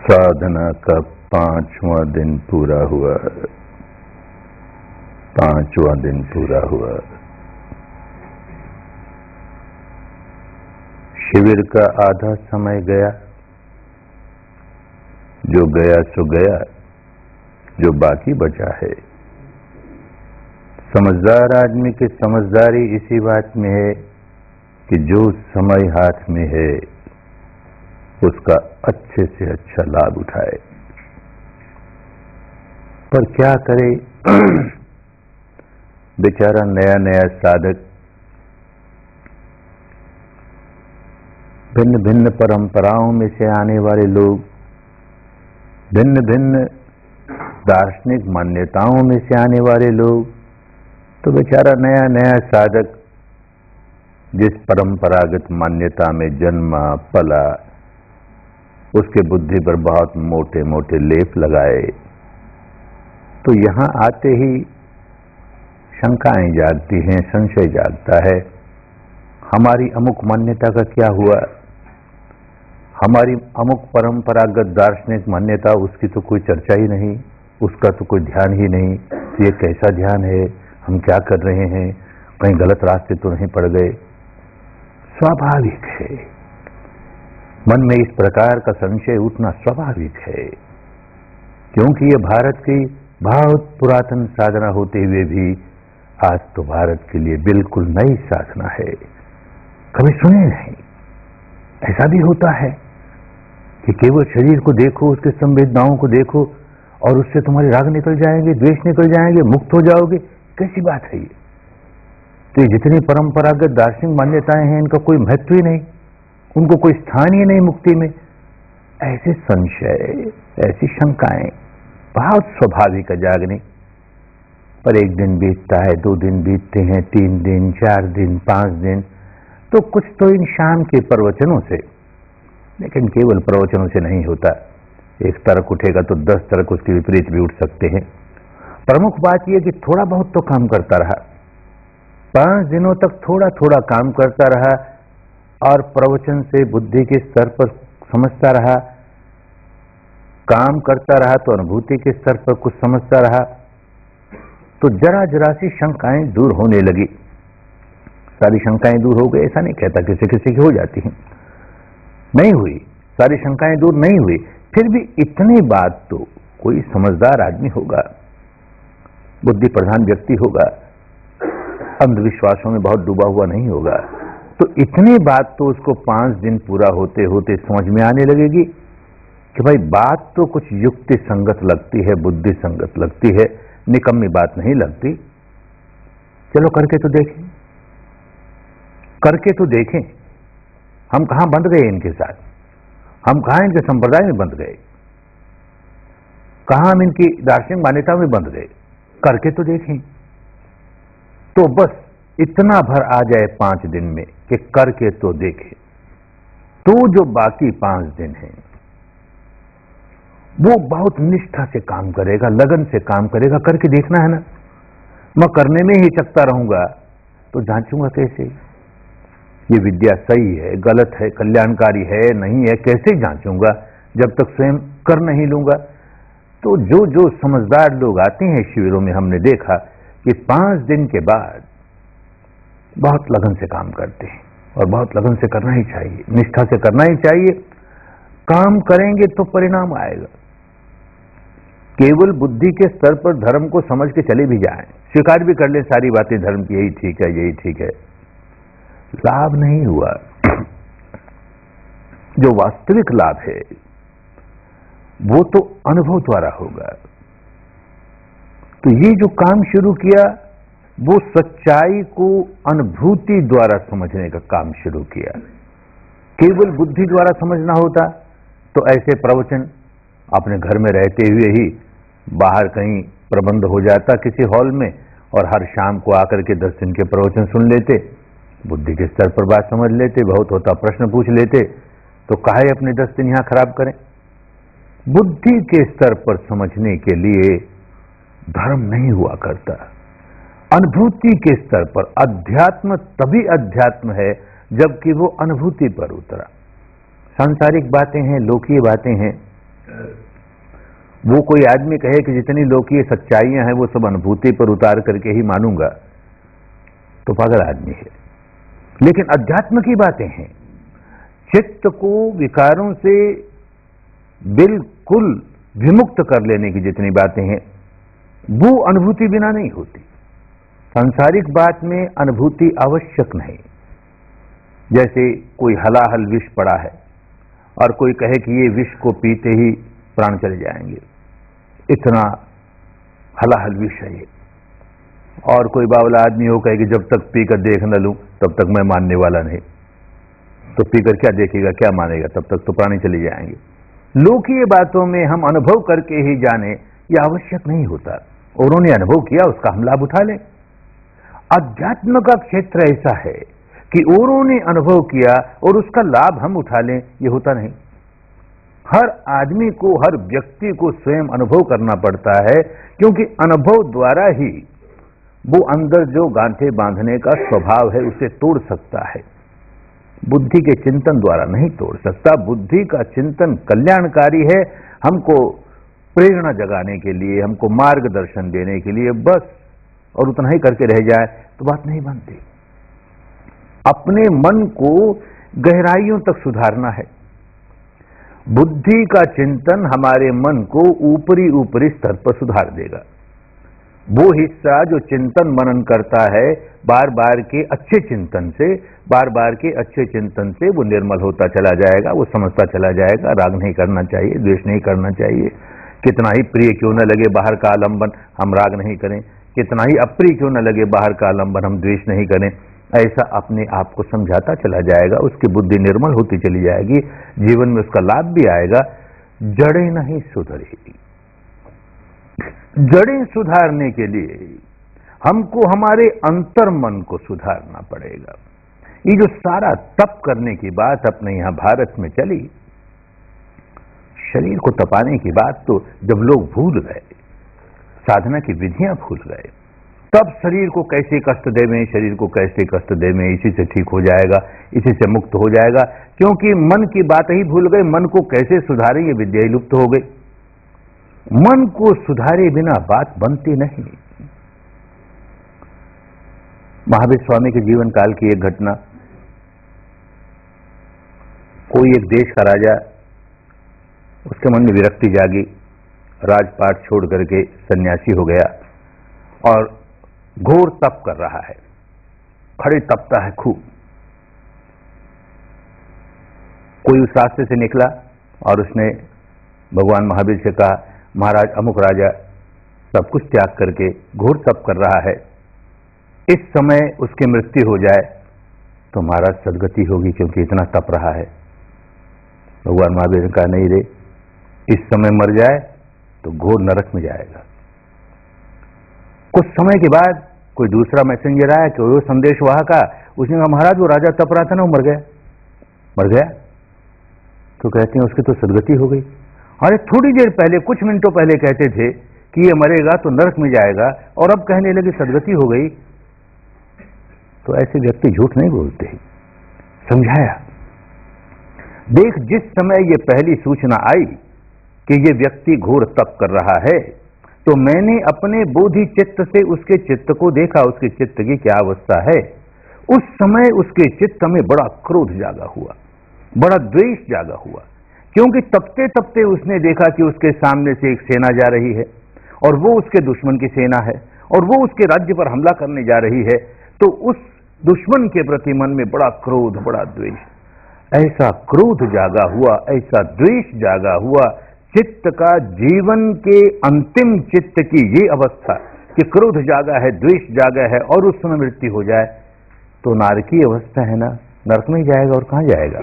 साधना का 5वां दिन पूरा हुआ। 5वां दिन पूरा हुआ। शिविर का आधा समय गया। जो गया सो गया, जो बाकी बचा है। समझदार आदमी की समझदारी इसी बात में है कि जो समय हाथ में है उसका अच्छे से अच्छा लाभ उठाए। पर क्या करे बेचारा नया नया साधक भिन्न भिन्न परंपराओं में से आने वाले लोग, भिन्न भिन्न दार्शनिक मान्यताओं में से आने वाले लोग, तो बेचारा नया नया साधक जिस परंपरागत मान्यता में जन्मा पला, उसके बुद्धि पर बहुत मोटे मोटे लेप लगाए, तो यहां आते ही शंकाएं जागती हैं, संशय जागता है। हमारी अमुक मान्यता का क्या हुआ? हमारी अमुक परंपरागत दार्शनिक मान्यता, उसकी तो कोई चर्चा ही नहीं, उसका तो कोई ध्यान ही नहीं। तो ये कैसा ध्यान है? हम क्या कर रहे हैं? कहीं गलत रास्ते तो नहीं पड़ गए? स्वाभाविक है, मन में इस प्रकार का संशय उठना स्वाभाविक है, क्योंकि ये भारत की बहुत पुरातन साधना होते हुए भी आज तो भारत के लिए बिल्कुल नई साधना है। कभी सुने नहीं। ऐसा भी होता है कि केवल शरीर को देखो, उसके संवेदनाओं को देखो और उससे तुम्हारे राग निकल जाएंगे, द्वेष निकल जाएंगे, मुक्त हो जाओगे। कैसी बात है ये? तो ये जितनी परंपरागत दार्शनिक मान्यताएं हैं, इनका कोई महत्व ही नहीं, उनको कोई स्थान ही नहीं मुक्ति में। ऐसे संशय, ऐसी शंकाएं बहुत स्वाभाविक है जागने। पर एक दिन बीतता है, 2 दिन बीतते हैं, 3 दिन, 4 दिन, 5 दिन, तो कुछ तो इन शाम के प्रवचनों से, लेकिन केवल प्रवचनों से नहीं होता। एक तर्क उठेगा तो 10 तर्क उसके विपरीत भी उठ सकते हैं। प्रमुख बात यह कि थोड़ा बहुत तो काम करता रहा, 5 दिनों तक थोड़ा थोड़ा काम करता रहा और प्रवचन से बुद्धि के स्तर पर समझता रहा, काम करता रहा तो अनुभूति के स्तर पर कुछ समझता रहा, तो जरा जरा सी शंकाएं दूर होने लगी। सारी शंकाएं दूर हो गई ऐसा नहीं कहता, किसी किसी की हो जाती हैं, नहीं हुई, सारी शंकाएं दूर नहीं हुई। फिर भी इतनी बात तो कोई समझदार आदमी होगा, बुद्धि प्रधान व्यक्ति होगा, अंधविश्वासों में बहुत डूबा हुआ नहीं होगा, तो इतनी बात तो उसको 5 दिन पूरा होते होते समझ में आने लगेगी कि भाई बात तो कुछ युक्ति संगत लगती है, बुद्धि संगत लगती है, निकम्मी बात नहीं लगती। चलो करके तो देखें, करके तो देखें। हम कहां बंध गए इनके साथ? हम कहां इनके संप्रदाय में बंध गए? कहां हम इनकी दार्शनिक मान्यता में बंध गए? करके तो देखें। तो बस इतना भर आ जाए 5 दिन में कि करके तो देखें, तो जो बाकी 5 दिन हैं वो बहुत निष्ठा से काम करेगा, लगन से काम करेगा। करके देखना है ना। मैं करने में ही चकता रहूंगा तो जांचूंगा कैसे ये विद्या सही है, गलत है, कल्याणकारी है, नहीं है? कैसे जांचूंगा जब तक स्वयं कर नहीं लूंगा? तो जो जो समझदार लोग आते हैं शिविरों में, हमने देखा कि 5 दिन के बाद बहुत लगन से काम करते हैं, और बहुत लगन से करना ही चाहिए, निष्ठा से करना ही चाहिए। काम करेंगे तो परिणाम आएगा। केवल बुद्धि के स्तर पर धर्म को समझ के चले भी जाएं, स्वीकार भी कर लें सारी बातें धर्म की, यही ठीक है, यही ठीक है, लाभ नहीं हुआ। जो वास्तविक लाभ है वो तो अनुभव द्वारा होगा। तो ये जो काम शुरू किया वो सच्चाई को अनुभूति द्वारा समझने का काम शुरू किया। केवल बुद्धि द्वारा समझना होता तो ऐसे प्रवचन अपने घर में रहते हुए ही बाहर कहीं प्रबंध हो जाता किसी हॉल में, और हर शाम को आकर के 10 दिन के प्रवचन सुन लेते, बुद्धि के स्तर पर बात समझ लेते, बहुत होता प्रश्न पूछ लेते, तो काहे अपने 10 दिन यहां खराब करें? बुद्धि के स्तर पर समझने के लिए धर्म नहीं हुआ करता। अनुभूति के स्तर पर अध्यात्म तभी अध्यात्म है जबकि वो अनुभूति पर उतरा। सांसारिक बातें हैं, लोकीय बातें हैं, वो कोई आदमी कहे कि जितनी लौकिक सच्चाइयां हैं वो सब अनुभूति पर उतार करके ही मानूंगा, तो पागल आदमी है। लेकिन अध्यात्म की बातें हैं, चित्त को विकारों से बिल्कुल विमुक्त कर लेने की जितनी बातें हैं वो अनुभूति बिना नहीं होती। सांसारिक बात में अनुभूति आवश्यक नहीं। जैसे कोई हलाहल विष पड़ा है और कोई कहे कि ये विष को पीते ही प्राण चले जाएंगे, इतना हलाहल विष है ये, और कोई बावला आदमी हो कहे कि जब तक पीकर देख न लूं तब तक मैं मानने वाला नहीं। तो पीकर क्या देखेगा, क्या मानेगा, तब तक तो प्राणी चले जाएंगे। लौकिक बातों में हम अनुभव करके ही जाने यह आवश्यक नहीं होता। औरों ने अनुभव किया, उसका हम लाभ उठा लें। अध्यात्म का क्षेत्र ऐसा है कि औरों ने अनुभव किया और उसका लाभ हम उठा लें, यह होता नहीं। हर आदमी को, हर व्यक्ति को स्वयं अनुभव करना पड़ता है, क्योंकि अनुभव द्वारा ही वो अंदर जो गांठें बांधने का स्वभाव है उसे तोड़ सकता है। बुद्धि के चिंतन द्वारा नहीं तोड़ सकता। बुद्धि का चिंतन कल्याणकारी है, हमको प्रेरणा जगाने के लिए, हमको मार्गदर्शन देने के लिए बस, और उतना ही करके रह जाए तो बात नहीं बनती। अपने मन को गहराइयों तक सुधारना है। बुद्धि का चिंतन हमारे मन को ऊपरी ऊपरी स्तर पर सुधार देगा। वो हिस्सा जो चिंतन मनन करता है बार बार के अच्छे चिंतन से, बार बार के अच्छे चिंतन से वो निर्मल होता चला जाएगा। वो समझता चला जाएगा राग नहीं करना चाहिए, द्वेष नहीं करना चाहिए। कितना ही प्रिय क्यों न लगे बाहर का आलंबन, हम राग नहीं करें। कितना ही अप्रिय क्यों न लगे बाहर का आलंबन, हम द्वेष नहीं करें। ऐसा अपने आप को समझाता चला जाएगा। उसकी बुद्धि निर्मल होती चली जाएगी, जीवन में उसका लाभ भी आएगा। जड़ें नहीं सुधरेगी। जड़ें सुधारने के लिए हमको हमारे अंतर मन को सुधारना पड़ेगा। ये जो सारा तप करने की बात अपने यहां भारत में चली, शरीर को तपाने की बात तो जब लोग भूल गए, साधना की विधियां भूल गए, तब शरीर को कैसे कष्ट देवें, शरीर को कैसे कष्ट देवें, इसी से ठीक हो जाएगा, इसी से मुक्त हो जाएगा। क्योंकि मन की बात ही भूल गए, मन को कैसे सुधारें ये विद्या ही लुप्त हो गई। मन को सुधारे बिना बात बनती नहीं। महावीर स्वामी के जीवन काल की एक घटना, कोई एक देश का राजा, उसके मन में विरक्ति जागी, राजपाट छोड़ करके सन्यासी हो गया और घोर तप कर रहा है। खड़े तपता है खूब। कोई उस रास्ते से निकला और उसने भगवान महावीर से कहा, महाराज अमुक राजा सब कुछ त्याग करके घोर तप कर रहा है, इस समय उसकी मृत्यु हो जाए तो महाराज सदगति होगी, क्योंकि इतना तप रहा है। भगवान महावीर ने कहा, नहीं रे, इस समय मर जाए तो घोर नरक में जाएगा। कुछ समय के बाद कोई दूसरा मैसेंजर आया कि वो संदेश वहां का, उसने कहा, महाराज वो राजा तप रहा था ना, वो मर गया। मर गया? तो कहते हैं उसकी तो सदगति हो गई। अरे थोड़ी देर पहले, कुछ मिनटों पहले कहते थे कि ये मरेगा तो नरक में जाएगा, और अब कहने लगे सदगति हो गई। तो ऐसे व्यक्ति झूठ नहीं बोलते। समझाया, देख जिस समय ये पहली सूचना आई कि ये व्यक्ति घोर तप कर रहा है, तो मैंने अपने बोधि चित्त से उसके चित्त को देखा, उसके चित्त की क्या अवस्था है। उस समय उसके चित्त में बड़ा क्रोध जागा हुआ, बड़ा द्वेष जागा हुआ, क्योंकि तपते तपते उसने देखा कि उसके सामने से एक सेना जा रही है और वो उसके दुश्मन की सेना है और वो उसके राज्य पर हमला करने जा रही है। तो उस दुश्मन के प्रति मन में बड़ा क्रोध, बड़ा द्वेष, ऐसा क्रोध जागा हुआ, ऐसा द्वेष जागा हुआ, चित्त का जीवन के अंतिम चित्त की ये अवस्था कि क्रोध जागा है, द्वेष जागा है और उस समय मृत्यु हो जाए तो नारकीय अवस्था है ना, नरक में जाएगा और कहां जाएगा।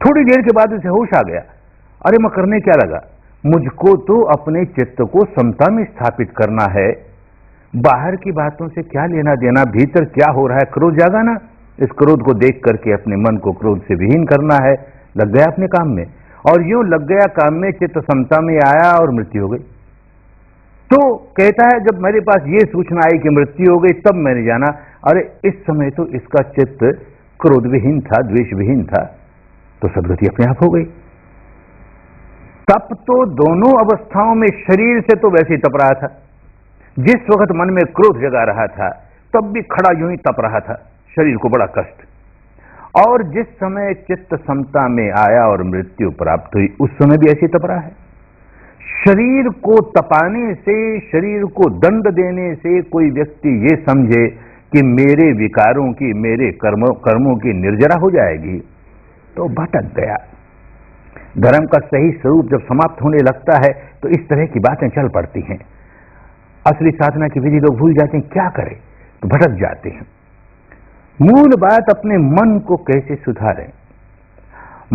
थोड़ी देर के बाद उसे होश आ गया, अरे मैं करने क्या लगा, मुझको तो अपने चित्त को समता में स्थापित करना है, बाहर की बातों से क्या लेना देना, भीतर क्या हो रहा है। क्रोध जागा ना, इस क्रोध को देख करके अपने मन को क्रोध से विहीन करना है। लग गया अपने काम में, और यूं लग गया काम में, चित्त समता में आया और मृत्यु हो गई। तो कहता है जब मेरे पास ये सूचना आई कि मृत्यु हो गई, तब मैंने जाना, अरे इस समय तो इसका चित्त क्रोध विहीन था, द्वेष विहीन था, तो सदगति अपने आप हो गई। तप तो दोनों अवस्थाओं में शरीर से तो वैसे ही तप रहा था। जिस वक्त मन में क्रोध जगा रहा था तब भी खड़ा यूं ही तप रहा था, शरीर को बड़ा कष्ट। और जिस समय चित्त समता में आया और मृत्यु प्राप्त हुई उस समय भी ऐसे तप रहा है। शरीर को तपाने से, शरीर को दंड देने से कोई व्यक्ति ये समझे कि मेरे विकारों की, मेरे कर्मों की निर्जरा हो जाएगी, तो भटक गया। धर्म का सही स्वरूप जब समाप्त होने लगता है तो इस तरह की बातें चल पड़ती हैं। असली साधना की विधि लोग भूल जाते हैं, क्या करें, तो भटक जाते हैं। मूल बात अपने मन को कैसे सुधारें।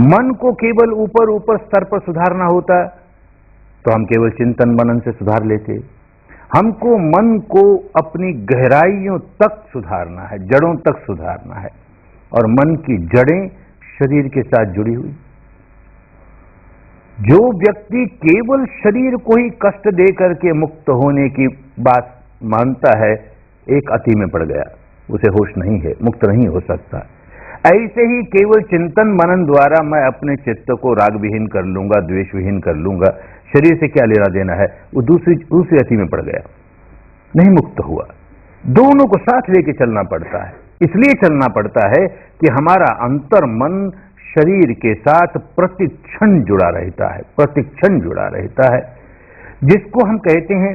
मन को केवल ऊपर ऊपर स्तर पर सुधारना होता तो हम केवल चिंतन मनन से सुधार लेते। हमको मन को अपनी गहराइयों तक सुधारना है, जड़ों तक सुधारना है। और मन की जड़ें शरीर के साथ जुड़ी हुई। जो व्यक्ति केवल शरीर को ही कष्ट दे करके मुक्त होने की बात मानता है, एक अति में पड़ गया, उसे होश नहीं है, मुक्त नहीं हो सकता। ऐसे ही केवल चिंतन मनन द्वारा मैं अपने चित्त को राग विहीन कर लूंगा, द्वेष विहीन कर लूंगा, शरीर से क्या लेना देना है, वो दूसरी अति में पड़ गया, नहीं मुक्त हुआ। दोनों को साथ लेके चलना पड़ता है। इसलिए चलना पड़ता है कि हमारा अंतर मन शरीर के साथ प्रतिक्षण जुड़ा रहता है, प्रतिक्षण जुड़ा रहता है। जिसको हम कहते हैं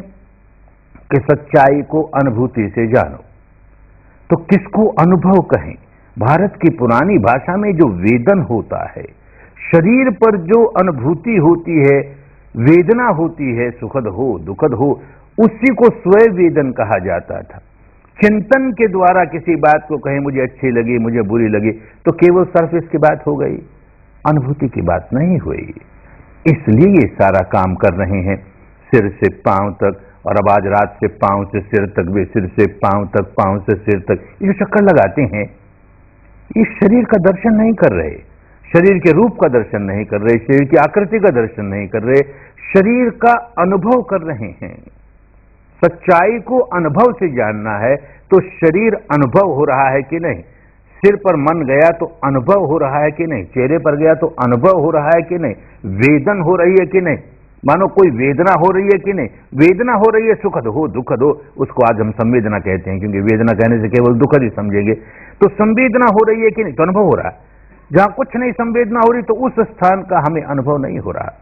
कि सच्चाई को अनुभूति से जानो, तो किसको अनुभव कहें। भारत की पुरानी भाषा में जो वेदन होता है, शरीर पर जो अनुभूति होती है, वेदना होती है, सुखद हो दुखद हो, उसी को स्वयं वेदन कहा जाता था। चिंतन के द्वारा किसी बात को कहें मुझे अच्छी लगी, मुझे बुरी लगी, तो केवल सरफेस की बात हो गई, अनुभूति की बात नहीं हुई। इसलिए ये सारा काम कर रहे हैं सिर से पांव तक, और अब आज रात से पांव से सिर तक, वे सिर से पांव तक, पांव से सिर तक, ये जो चक्कर लगाते हैं, इस शरीर का दर्शन नहीं कर रहे, शरीर के रूप का दर्शन नहीं कर रहे, शरीर की आकृति का दर्शन नहीं कर रहे, शरीर का अनुभव कर रहे हैं। सच्चाई को अनुभव से जानना है तो शरीर अनुभव हो रहा है कि नहीं, सिर पर मन गया तो अनुभव हो रहा है कि नहीं, चेहरे पर गया तो अनुभव हो रहा है कि नहीं, वेदन हो रही है कि नहीं, मानो कोई वेदना हो रही है कि नहीं। वेदना हो रही है, सुखद हो दुखद हो, उसको आज हम संवेदना कहते हैं, क्योंकि वेदना कहने से केवल दुखद ही समझेंगे। तो संवेदना हो रही है कि नहीं, तो अनुभव हो रहा है। जहां कुछ नहीं संवेदना हो रही तो उस स्थान का हमें अनुभव नहीं हो रहा,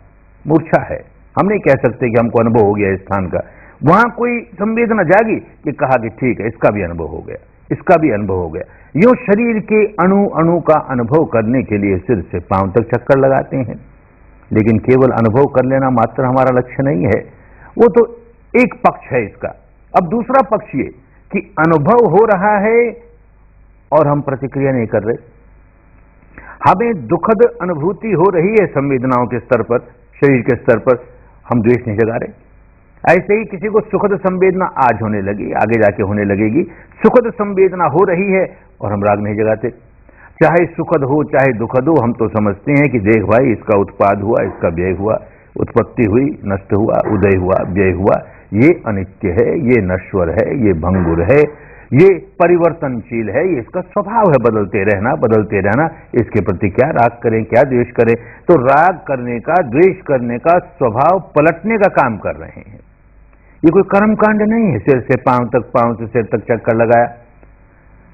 मूर्छा है। हम नहीं कह सकते कि हमको अनुभव हो गया इस स्थान का। वहां कोई संवेदना जागी कि कहा कि ठीक है, इसका भी अनुभव हो गया, इसका भी अनुभव हो गया। यूं शरीर के अणु अणु का अनुभव करने के लिए सिर से पांव तक चक्कर लगाते हैं, लेकिन केवल अनुभव कर लेना मात्र हमारा लक्ष्य नहीं है। वो तो एक पक्ष है इसका। अब दूसरा पक्ष ये कि अनुभव हो रहा है और हम प्रतिक्रिया नहीं कर रहे। हमें दुखद अनुभूति हो रही है संवेदनाओं के स्तर पर, शरीर के स्तर पर, हम द्वेष नहीं जगा रहे। ऐसे ही किसी को सुखद संवेदना आज होने लगी, आगे जाके होने लगेगी, सुखद संवेदना हो रही है और हम राग नहीं जगाते। चाहे सुखद हो चाहे दुखद हो, हम तो समझते हैं कि देख भाई, इसका उत्पाद हुआ, इसका व्यय हुआ, उत्पत्ति हुई, नष्ट हुआ, उदय हुआ, व्यय हुआ, ये अनित्य है, ये नश्वर है, ये भंगुर है, ये परिवर्तनशील है, ये इसका स्वभाव है, बदलते रहना बदलते रहना। इसके प्रति क्या राग करें, क्या द्वेष करें। तो राग करने का, द्वेष करने का, स्वभाव पलटने का काम कर रहे हैं। ये कोई कर्मकांड नहीं है। सिर से पांव तक, पांव से सिर तक चक्कर लगाया।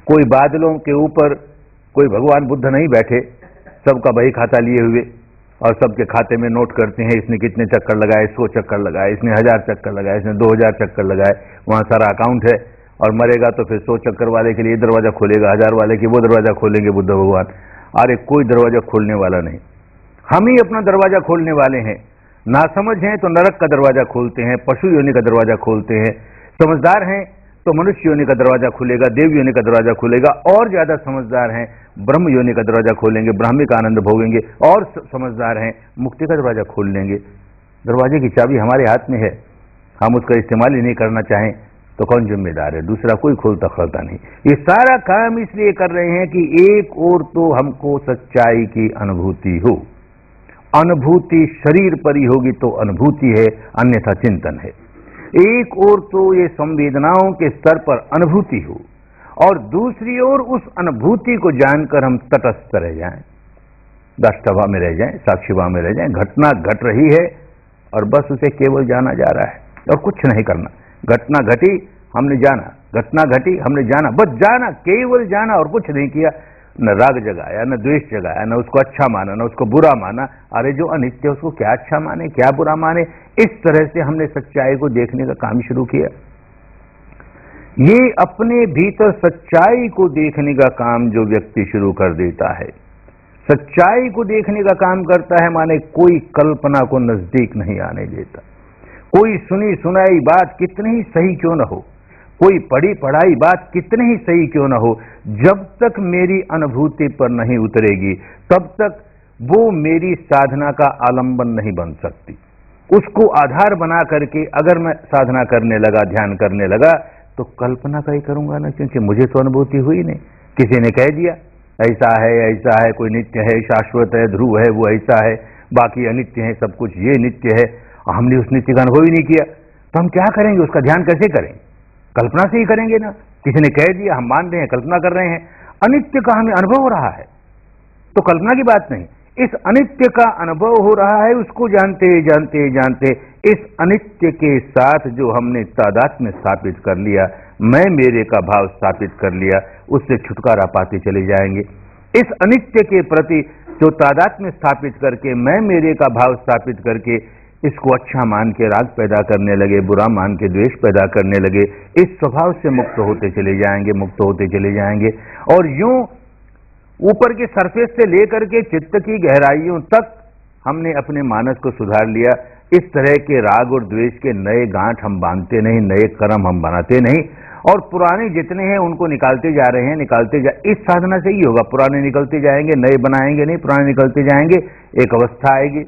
कोई बादलों के ऊपर कोई भगवान बुद्ध नहीं बैठे, सबका बही खाता लिए हुए और सबके खाते में नोट करते हैं, इसने कितने चक्कर लगाए, 100 चक्कर लगाए, इसने 1000 चक्कर लगाए, इसने 2000 चक्कर लगाए। वहां सारा अकाउंट है, और मरेगा तो फिर 100 चक्कर वाले के लिए दरवाजा खोलेगा, 1000 वाले के वो दरवाजा खोलेंगे बुद्ध भगवान। अरे कोई दरवाजा खोलने वाला नहीं, हम ही अपना दरवाजा खोलने वाले हैं। नासमझ हैं तो नरक का दरवाजा खोलते हैं, पशु योनि का दरवाजा खोलते हैं। समझदार हैं तो मनुष्य योनि का दरवाजा खुलेगा, देव योनि का दरवाजा खुलेगा, और ज्यादा समझदार हैं ब्रह्म योनि का दरवाजा खोलेंगे, ब्राह्मिक आनंद भोगेंगे, और समझदार हैं मुक्ति का दरवाजा खोल लेंगे। दरवाजे की चाबी हमारे हाथ में है, हम उसका इस्तेमाल ही नहीं करना चाहें तो कौन जिम्मेदार है? दूसरा कोई खोलता खोलता नहीं। ये सारा काम इसलिए कर रहे हैं कि एक ओर तो हमको सच्चाई की अनुभूति हो, अनुभूति शरीर पर ही होगी तो अनुभूति है, अन्यथा चिंतन है। एक ओर तो ये संवेदनाओं के स्तर पर अनुभूति हो, और दूसरी ओर उस अनुभूति को जानकर हम तटस्थ रह जाएं। द्रष्टवा में रह जाएं, साक्षीवा में रह जाएं। घटना घट रही है और बस उसे केवल जाना जा रहा है और कुछ नहीं करना। घटना घटी, हमने जाना, घटना घटी, हमने जाना, बस जाना, केवल जाना और कुछ नहीं किया। न राग जगाया, न द्वेष जगाया, न उसको अच्छा माना, न उसको बुरा माना। अरे जो अनित्य उसको क्या अच्छा माने, क्या बुरा माने। इस तरह से हमने सच्चाई को देखने का काम शुरू किया। ये अपने भीतर सच्चाई को देखने का काम जो व्यक्ति शुरू कर देता है, सच्चाई को देखने का काम करता है, माने कोई कल्पना को नजदीक नहीं आने देता। कोई सुनी सुनाई बात कितनी ही सही क्यों न हो, कोई पढ़ी पढ़ाई बात कितनी ही सही क्यों न हो, जब तक मेरी अनुभूति पर नहीं उतरेगी तब तक वो मेरी साधना का आलंबन नहीं बन सकती। उसको आधार बना करके अगर मैं साधना करने लगा, ध्यान करने लगा, तो कल्पना का ही करूंगा ना, क्योंकि मुझे तो अनुभूति हुई नहीं। किसी ने कह दिया ऐसा है, कोई नित्य है, शाश्वत है, ध्रुव है, वो ऐसा है, बाकी अनित्य है, सब कुछ ये नित्य है। हमने उस नित्य का अनुभव ही नहीं किया, तो हम क्या करेंगे, उसका ध्यान कैसे करें? कल्पना से ही करेंगे ना। किसी ने कह दिया, हम मान रहे हैं, कल्पना कर रहे हैं। अनित्य का हमें अनुभव हो रहा है, तो कल्पना की बात नहीं। इस अनित्य का अनुभव हो रहा है, उसको जानते जानते जानते इस अनित्य के साथ जो हमने तादात्म्य स्थापित कर लिया, मैं मेरे का भाव स्थापित कर लिया, उससे छुटकारा पाते चले जाएंगे। इस अनित्य के प्रति जो तादात्म्य स्थापित करके, मैं मेरे का भाव स्थापित करके, इसको अच्छा मान के राग पैदा करने लगे, बुरा मान के द्वेष पैदा करने लगे, इस स्वभाव से मुक्त होते चले जाएंगे, मुक्त होते चले जाएंगे। और यूं ऊपर के सरफेस से लेकर के चित्त की गहराइयों तक हमने अपने मानस को सुधार लिया। इस तरह के राग और द्वेष के नए गांठ हम बांधते नहीं, नए कर्म हम बनाते नहीं, और पुराने जितने हैं उनको निकालते जा रहे हैं, निकालते जा। इस साधना से ही होगा, पुराने निकलते जाएंगे, नए बनाएंगे नहीं, पुराने निकलते जाएंगे। एक अवस्था आएगी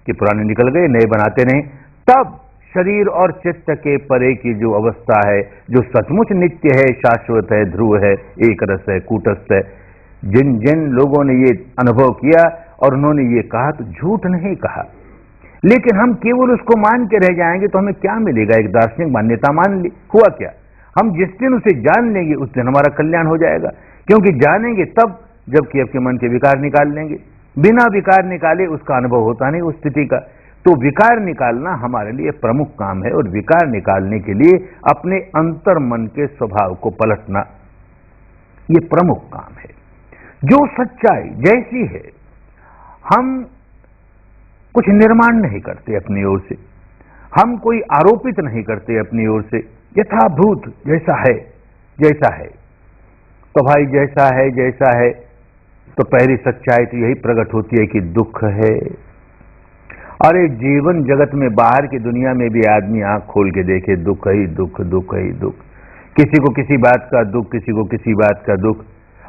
कि पुराने निकल गए, नए बनाते नहीं, तब शरीर और चित्त के परे की जो अवस्था है, जो सचमुच नित्य है, शाश्वत है, ध्रुव है, एक रस है, कूटस्थ है, जिन जिन लोगों ने ये अनुभव किया और उन्होंने ये कहा, तो झूठ नहीं कहा, लेकिन हम केवल उसको मान के रह जाएंगे तो हमें क्या मिलेगा? एक दार्शनिक मान्यता मान ली, हुआ क्या? हम जिस दिन उसे जान लेंगे उस दिन हमारा कल्याण हो जाएगा, क्योंकि जानेंगे तब जबकि आपके मन के विकार निकाल लेंगे। बिना विकार निकाले उसका अनुभव होता नहीं उस स्थिति का। तो विकार निकालना हमारे लिए प्रमुख काम है, और विकार निकालने के लिए अपने अंतर मन के स्वभाव को पलटना ये प्रमुख काम है। जो सच्चाई जैसी है, हम कुछ निर्माण नहीं करते अपनी ओर से, हम कोई आरोपित नहीं करते अपनी ओर से। यथाभूत जैसा है, जैसा है तो भाई जैसा है, जैसा है। तो पहली सच्चाई तो यही प्रकट होती है कि दुख है। अरे जीवन जगत में, बाहर की दुनिया में भी आदमी आंख खोल के देखे, दुख ही दुख, दुख ही दुख। किसी को किसी बात का दुख, किसी को किसी बात का दुख।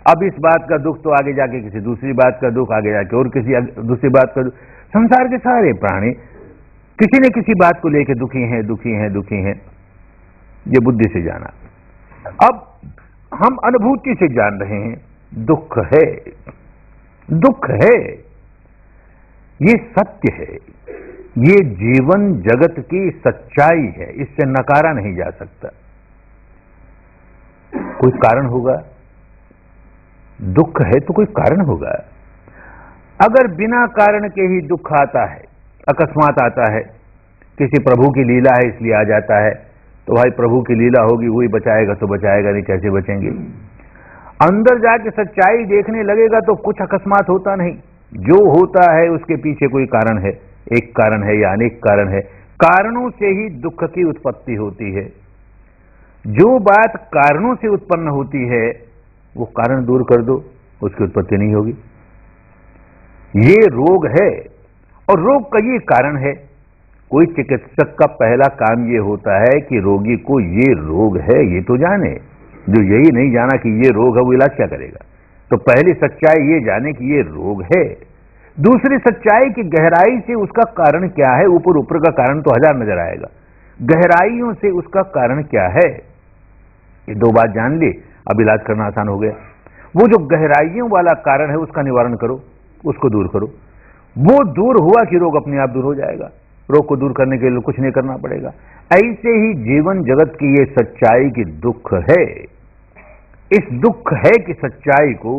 अब इस बात का दुख तो आगे जाके किसी दूसरी बात का दुख, आगे जाके और किसी दूसरी बात का दुख। संसार के सारे प्राणी किसी न किसी बात को लेकर दुखी हैं, दुखी हैं, दुखी हैं। ये बुद्धि से जाना। अब हम अनुभूति से जान रहे हैं, दुख है, दुख है, ये सत्य है, ये जीवन जगत की सच्चाई है, इससे नकारा नहीं जा सकता। कोई कारण होगा, दुख है तो कोई कारण होगा। अगर बिना कारण के ही दुख आता है, अकस्मात आता है, किसी प्रभु की लीला है इसलिए आ जाता है, तो भाई प्रभु की लीला होगी, वही बचाएगा तो बचाएगा, नहीं कैसे बचेंगे? अंदर जाके सच्चाई देखने लगेगा तो कुछ अकस्मात होता नहीं। जो होता है उसके पीछे कोई कारण है, एक कारण है या अनेक कारण है। कारणों से ही दुख की उत्पत्ति होती है। जो बात कारणों से उत्पन्न होती है वो कारण दूर कर दो, उसकी उत्पत्ति नहीं होगी। ये रोग है और रोग का ये कारण है। कोई चिकित्सक का पहला काम ये होता है कि रोगी को ये रोग है ये तो जाने। जो यही नहीं जाना कि ये रोग है वो इलाज क्या करेगा? तो पहली सच्चाई ये जाने कि ये रोग है। दूसरी सच्चाई की गहराई से उसका कारण क्या है। ऊपर ऊपर का कारण तो हजार नजर आएगा, गहराइयों से उसका कारण क्या है, ये दो बात जान ली, अब इलाज करना आसान हो गया। वो जो गहराइयों वाला कारण है उसका निवारण करो, उसको दूर करो। वो दूर हुआ कि रोग अपने आप दूर हो जाएगा। रोग को दूर करने के लिए कुछ नहीं करना पड़ेगा। ऐसे ही जीवन जगत की ये सच्चाई की दुख है। इस दुख है कि सच्चाई को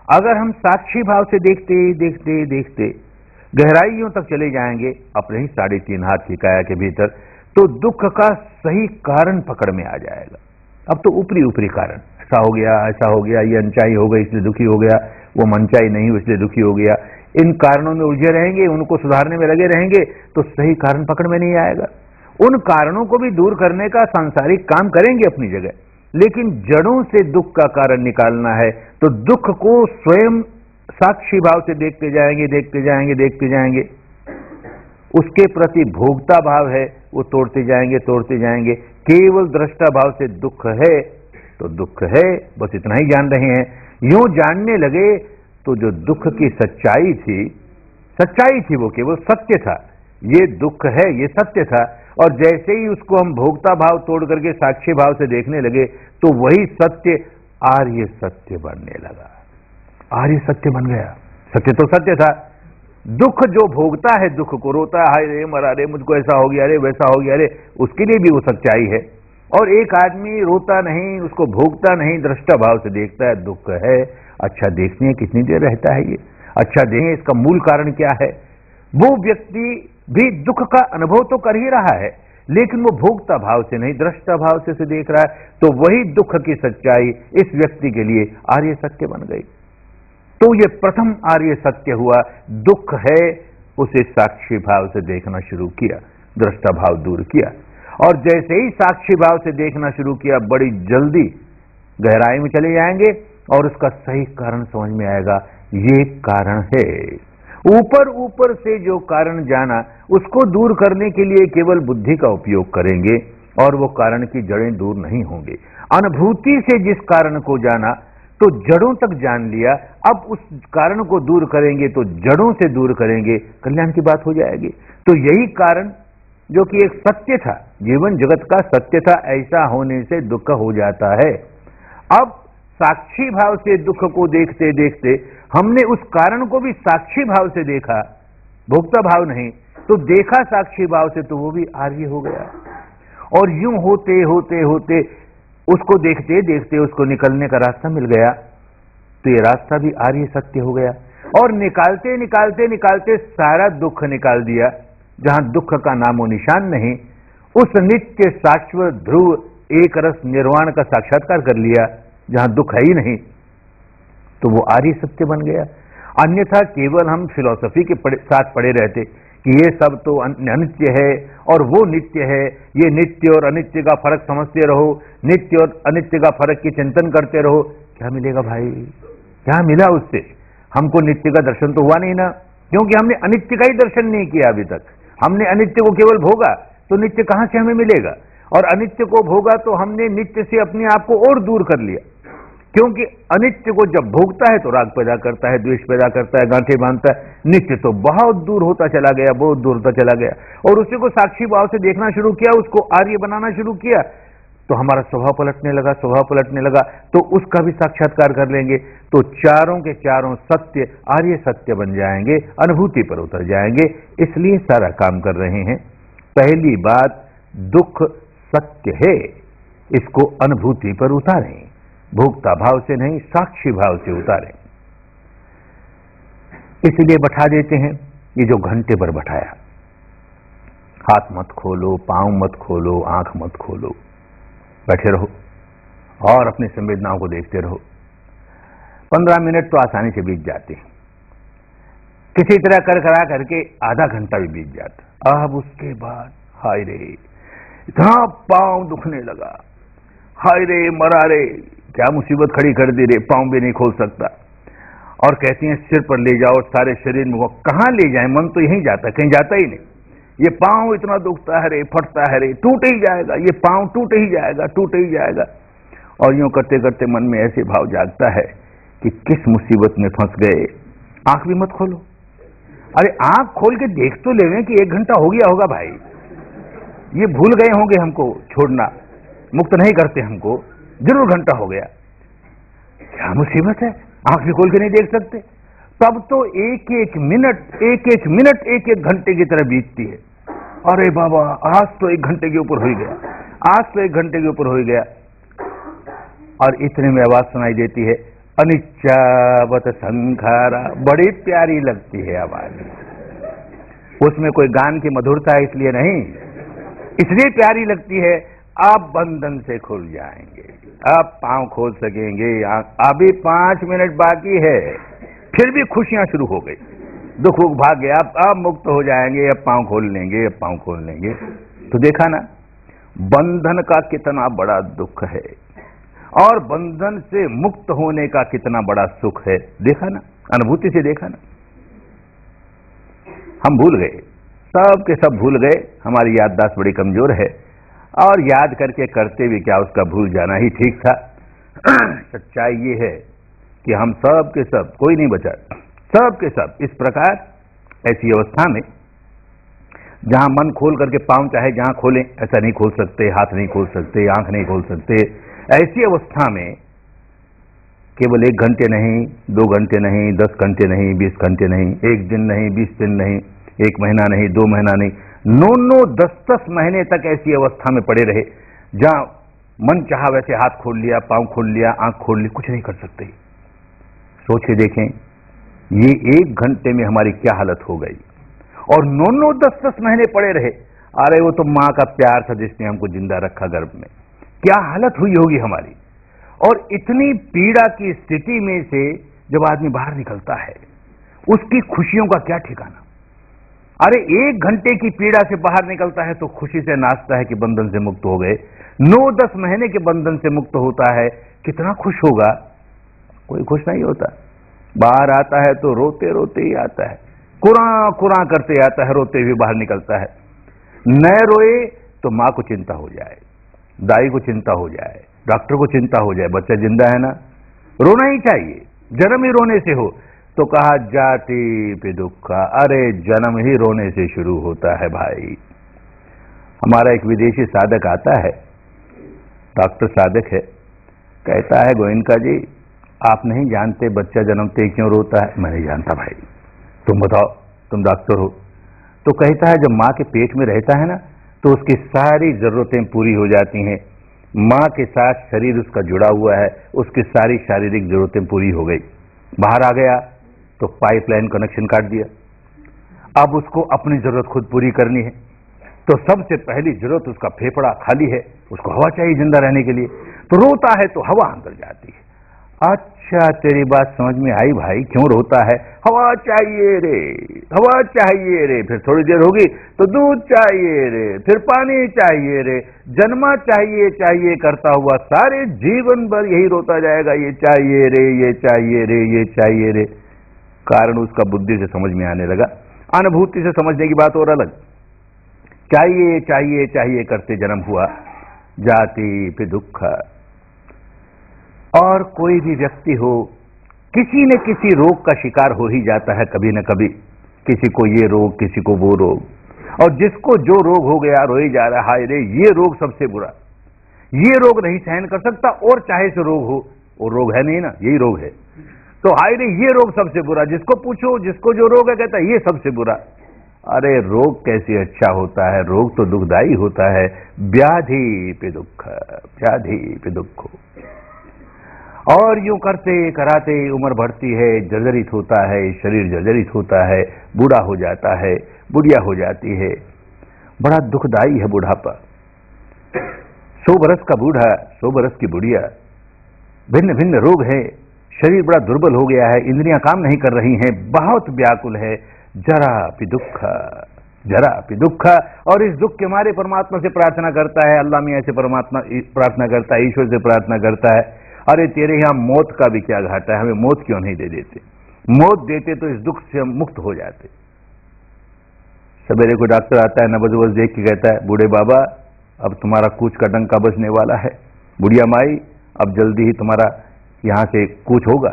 अगर हम साक्षी भाव से देखते देखते देखते गहराइयों तक चले जाएंगे अपने ही 3.5 हाथ की काया के भीतर, तो दुख का सही कारण पकड़ में आ जाएगा। अब तो ऊपरी ऊपरी कारण, ऐसा हो गया, ऐसा हो गया, ये अनचाही हो गई इसलिए दुखी हो गया, वो मनचाही नहीं हुई इसलिए दुखी हो गया, इन कारणों में उलझे रहेंगे, उनको सुधारने में लगे रहेंगे तो सही कारण पकड़ में नहीं आएगा। उन कारणों को भी दूर करने का सांसारिक काम करेंगे अपनी जगह, लेकिन जड़ों से दुख का कारण निकालना है तो दुख को स्वयं साक्षी भाव से देखते जाएंगे, देखते जाएंगे, देखते जाएंगे। उसके प्रति भोक्ता भाव है वो तोड़ते जाएंगे, तोड़ते जाएंगे। केवल दृष्टा भाव से दुख है तो दुख है, बस इतना ही जान रहे हैं। यूं जानने लगे तो जो दुख की सच्चाई थी वो केवल सत्य था, ये दुख है ये सत्य था। और जैसे ही उसको हम भोक्ता भाव तोड़ करके साक्षी भाव से देखने लगे तो वही सत्य आर्य सत्य बनने लगा। आर्य सत्य बन गया। सत्य तो सत्य था। दुख जो भोगता है दुख को, रोता है हाय रे मरा रे मुझको ऐसा हो गया रे वैसा हो गया रे, उसके लिए भी वो सच्चाई है। और एक आदमी रोता नहीं, उसको भोगता नहीं, दृष्टा भाव से देखता है दुख है, अच्छा देखने कितनी देर रहता है ये, अच्छा देखें इसका मूल कारण क्या है। वो व्यक्ति भी दुख का अनुभव तो कर ही रहा है, लेकिन वो भोक्ता भाव से नहीं, दृष्टा भाव से देख रहा है, तो वही दुख की सच्चाई इस व्यक्ति के लिए आर्य सत्य बन गई। तो ये प्रथम आर्य सत्य हुआ, दुख है उसे साक्षी भाव से देखना शुरू किया, दृष्टा भाव दूर किया। और जैसे ही साक्षी भाव से देखना शुरू किया, बड़ी जल्दी गहराई में चले जाएंगे और उसका सही कारण समझ में आएगा, ये कारण है। ऊपर ऊपर से जो कारण जाना उसको दूर करने के लिए केवल बुद्धि का उपयोग करेंगे और वो कारण की जड़ें दूर नहीं होंगी। अनुभूति से जिस कारण को जाना तो जड़ों तक जान लिया, अब उस कारण को दूर करेंगे तो जड़ों से दूर करेंगे, कल्याण की बात हो जाएगी। तो यही कारण जो कि एक सत्य था, जीवन जगत का सत्य था, ऐसा होने से दुख हो जाता है। अब साक्षी भाव से दुख को देखते देखते हमने उस कारण को भी साक्षी भाव से देखा, भोक्ता भाव नहीं, तो देखा साक्षी भाव से तो वो भी आर्य हो गया। और यूं होते होते होते उसको देखते देखते उसको निकलने का रास्ता मिल गया, तो ये रास्ता भी आर्य सत्य हो गया। और निकालते निकालते निकालते सारा दुख निकाल दिया। जहां दुख का नामो निशान नहीं, उस नित्य शाश्वत ध्रुव एक रस निर्वाण का साक्षात्कार कर लिया। जहां दुख है ही नहीं तो वो आर्य सत्य बन गया। अन्यथा केवल हम फिलॉसफी के साथ पड़े रहते कि ये सब तो अनित्य है और वो नित्य है, ये नित्य और अनित्य का फर्क समझते रहो, नित्य और अनित्य का फर्क की चिंतन करते रहो। क्या मिलेगा भाई, क्या मिला उससे? हमको नित्य का दर्शन तो हुआ नहीं ना, क्योंकि हमने अनित्य का ही दर्शन नहीं किया अभी तक। हमने अनित्य को केवल भोगा, तो नित्य कहां से हमें मिलेगा? और अनित्य को भोगा तो हमने नित्य से अपने आप को और दूर कर लिया, क्योंकि अनित्य को जब भोगता है तो राग पैदा करता है, द्वेष पैदा करता है, गांठें बांधता है। नित्य तो बहुत दूर होता चला गया, बहुत दूर होता चला गया। और उसी को साक्षी भाव से देखना शुरू किया, उसको आर्य बनाना शुरू किया, तो हमारा स्वभाव पलटने लगा, स्वभाव पलटने लगा, तो उसका भी साक्षात्कार कर लेंगे। तो चारों के चारों सत्य आर्य सत्य बन जाएंगे, अनुभूति पर उतर जाएंगे। इसलिए सारा काम कर रहे हैं। पहली बात, दुख सत्य है, इसको अनुभूति पर उतारें, भोक्ता भाव से नहीं, साक्षी भाव से उतारें। इसलिए बैठा देते हैं, ये जो घंटे पर बैठाया, हाथ मत खोलो, पांव मत खोलो, आंख मत खोलो, बैठे रहो और अपनी संवेदनाओं को देखते रहो। 15 मिनट तो आसानी से बीत जाते हैं, किसी तरह कर करा करके आधा घंटा भी बीत जाता। अब उसके बाद हाय रे, इतना पांव दुखने लगा, हाय रे मरा रे, क्या मुसीबत खड़ी कर दी रे, पांव भी नहीं खोल सकता। और कहती हैं सिर पर ले जाओ, सारे शरीर में। वो कहां ले जाए, मन तो यहीं जाता, कहीं जाता ही नहीं। ये पांव इतना दुखता है रे, फटता है रे, टूट ही जाएगा, ये पांव टूट ही जाएगा, टूट ही जाएगा। और यूं करते करते मन में ऐसे भाव जागता है कि किस मुसीबत में फंस गए। आंख भी मत खोलो। अरे आंख खोल के देख तो ले कि 1 घंटा हो गया होगा भाई, ये भूल गए होंगे हमको छोड़ना, मुक्त नहीं करते हमको, जरूर घंटा हो गया। क्या मुसीबत है, आंख भी खोल के नहीं देख सकते। तब तो एक एक मिनट एक एक घंटे की तरह बीतती है। अरे बाबा, आज तो 1 घंटे के ऊपर हो ही गया, आज तो 1 घंटे के ऊपर हो ही गया। और इतने में आवाज सुनाई देती है, अनिच्चावत संखारा, बड़ी प्यारी लगती है आवाज। उसमें कोई गान की मधुरता इसलिए नहीं, इसलिए प्यारी लगती है आप बंधन से खुल जाएंगे, आप पांव खोल सकेंगे। अभी 5 मिनट बाकी है, फिर भी खुशियां शुरू हो गई, दुख उख भाग गया, आप मुक्त हो जाएंगे, अब पांव खोल लेंगे, अब पांव खोल लेंगे। तो देखा ना बंधन का कितना बड़ा दुख है और बंधन से मुक्त होने का कितना बड़ा सुख है। देखा ना, अनुभूति से देखा ना। हम भूल गए, सब के सब भूल गए, हमारी याददाश्त बड़ी कमजोर है और याद करके करते भी क्या, उसका भूल जाना ही ठीक था। सच्चाई ये है कि हम सब के सब, कोई नहीं बचा, सब के सब इस प्रकार ऐसी अवस्था में जहां मन खोल करके पांव चाहे जहां खोलें, ऐसा नहीं खोल सकते, हाथ नहीं खोल सकते, आंख नहीं खोल सकते। ऐसी अवस्था में केवल 1 घंटे नहीं, 2 घंटे नहीं, 10 घंटे नहीं, 20 घंटे नहीं, 1 दिन नहीं, 20 दिन नहीं, 1 महीना नहीं, 2 महीना नहीं, 9 10 महीने तक ऐसी अवस्था में पड़े रहे जहां मन चाहा वैसे हाथ खोल लिया, पांव खोल लिया, आंख खोल ली, कुछ नहीं कर सकते। सोच के देखें ये 1 घंटे में हमारी क्या हालत हो गई। और 9 10 महीने पड़े रहे। अरे वो तो मां का प्यार था जिसने हमको जिंदा रखा गर्भ में, क्या हालत हुई होगी हमारी। और इतनी पीड़ा की स्थिति में से जब आदमी बाहर निकलता है, उसकी खुशियों का क्या ठिकाना। अरे 1 घंटे की पीड़ा से बाहर निकलता है तो खुशी से नाचता है कि बंधन से मुक्त हो गए। 9 10 महीने के बंधन से मुक्त होता है, कितना खुश होगा। कोई खुश नहीं होता, बाहर आता है तो रोते रोते ही आता है, कुरां कुरां करते आता है, रोते हुए बाहर निकलता है। न रोए तो मां को चिंता हो जाए, दाई को चिंता हो जाए, डॉक्टर को चिंता हो जाए, बच्चा जिंदा है ना। रोना ही चाहिए, जन्म ही रोने से हो। तो कहा जाति पे दुख, अरे जन्म ही रोने से शुरू होता है भाई। हमारा एक विदेशी साधक आता है, डॉक्टर साधक है, कहता है गोयनका जी आप नहीं जानते बच्चा जन्मते ही क्यों रोता है। मैं नहीं जानता भाई, तुम बताओ, तुम डॉक्टर हो। तो कहता है जब मां के पेट में रहता है ना तो उसकी सारी जरूरतें पूरी हो जाती हैं, मां के साथ शरीर उसका जुड़ा हुआ है, उसकी सारी शारीरिक जरूरतें पूरी हो गई। बाहर आ गया तो पाइपलाइन कनेक्शन काट दिया, अब उसको अपनी जरूरत खुद पूरी करनी है। तो सबसे पहली जरूरत उसका फेफड़ा खाली है, उसको हवा चाहिए जिंदा रहने के लिए, तो रोता है तो हवा अंदर जाती है। अच्छा तेरी बात समझ में आई भाई, क्यों रोता है। हवा चाहिए रे, हवा चाहिए रे, फिर थोड़ी देर होगी तो दूध चाहिए रे, फिर पानी चाहिए रे, जन्मा चाहिए चाहिए करता हुआ सारे जीवन भर यही रोता जाएगा, ये चाहिए रे, ये चाहिए रे, ये चाहिए रे। कारण उसका बुद्धि से समझ में आने लगा, अनुभूति से समझने की बात और अलग। चाहिए चाहिए चाहिए करते जन्म हुआ, जाति पे दुख। और कोई भी व्यक्ति हो, किसी न किसी रोग का शिकार हो ही जाता है कभी न कभी, किसी को ये रोग, किसी को वो रोग, और जिसको जो रोग हो गया रो ही जा रहा है, हाय रे ये रोग सबसे बुरा, ये रोग नहीं सहन कर सकता, और चाहे से रोग हो, वो रोग है नहीं ना, यही रोग है, तो हाय रे ये रोग सबसे बुरा। जिसको पूछो जिसको जो रोग है कहता है ये सबसे बुरा। अरे रोग कैसे अच्छा होता है, रोग तो दुखदाई होता है। व्याधि पे दुख, व्याधि पे दुख। और यूं करते कराते उम्र बढ़ती है, जर्जरित होता है, शरीर जर्जरित होता है, बूढ़ा हो जाता है, बुढ़िया हो जाती है। बड़ा दुखदाई है बुढ़ापा। 100 बरस का बूढ़ा, 100 बरस की बुढ़िया, भिन्न भिन्न रोग है, शरीर बड़ा दुर्बल हो गया है, इंद्रियां काम नहीं कर रही हैं, बहुत व्याकुल है। जरा भी दुख, जरा भी दुख। और इस दुख के मारे परमात्मा से प्रार्थना करता है, अल्लाह मियां से परमात्मा प्रार्थना करता है, ईश्वर से प्रार्थना करता है, अरे तेरे यहां मौत का भी क्या घाटा है, हमें मौत क्यों नहीं दे देते, मौत देते तो इस दुख से हम मुक्त हो जाते। सवेरे को डॉक्टर आता है, नबज देख के कहता है बूढ़े बाबा अब तुम्हारा कूच का डंका बजने वाला है, बुढ़िया माई अब जल्दी ही तुम्हारा यहां से कूच होगा।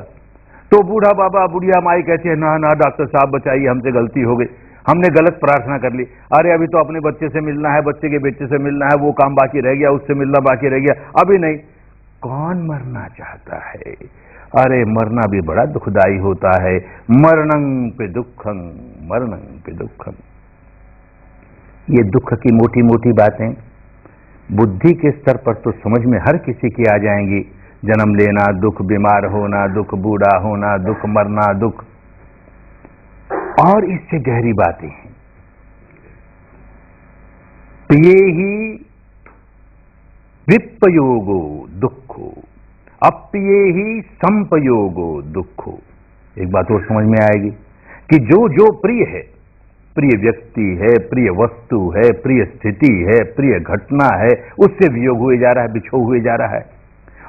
तो बूढ़ा बाबा बुढ़िया माई कहते हैं ना ना डॉक्टर साहब बचाइए, हमसे गलती हो गई, हमने गलत प्रार्थना कर ली। अरे अभी तो अपने बच्चे से मिलना है, बच्चे के बेटे से मिलना है, वो काम बाकी रह गया, उससे मिलना बाकी रह गया, अभी नहीं। कौन मरना चाहता है? अरे मरना भी बड़ा दुखदाई होता है। मरणं पे दुखं, मरणं पे दुखं। ये दुख की मोटी मोटी बातें बुद्धि के स्तर पर तो समझ में हर किसी की आ जाएंगी, जन्म लेना दुख, बीमार होना दुख, बूढ़ा होना दुख, मरना दुख, और इससे गहरी बातें हैं। प्रिय ही विपयोगो दुखो, अप्रिय ही संपयोगो दुखो। एक बात और समझ में आएगी कि जो जो प्रिय है, प्रिय व्यक्ति है, प्रिय वस्तु है, प्रिय स्थिति है, प्रिय घटना है, उससे वियोग हुए जा रहा है, बिछो हुए जा रहा है।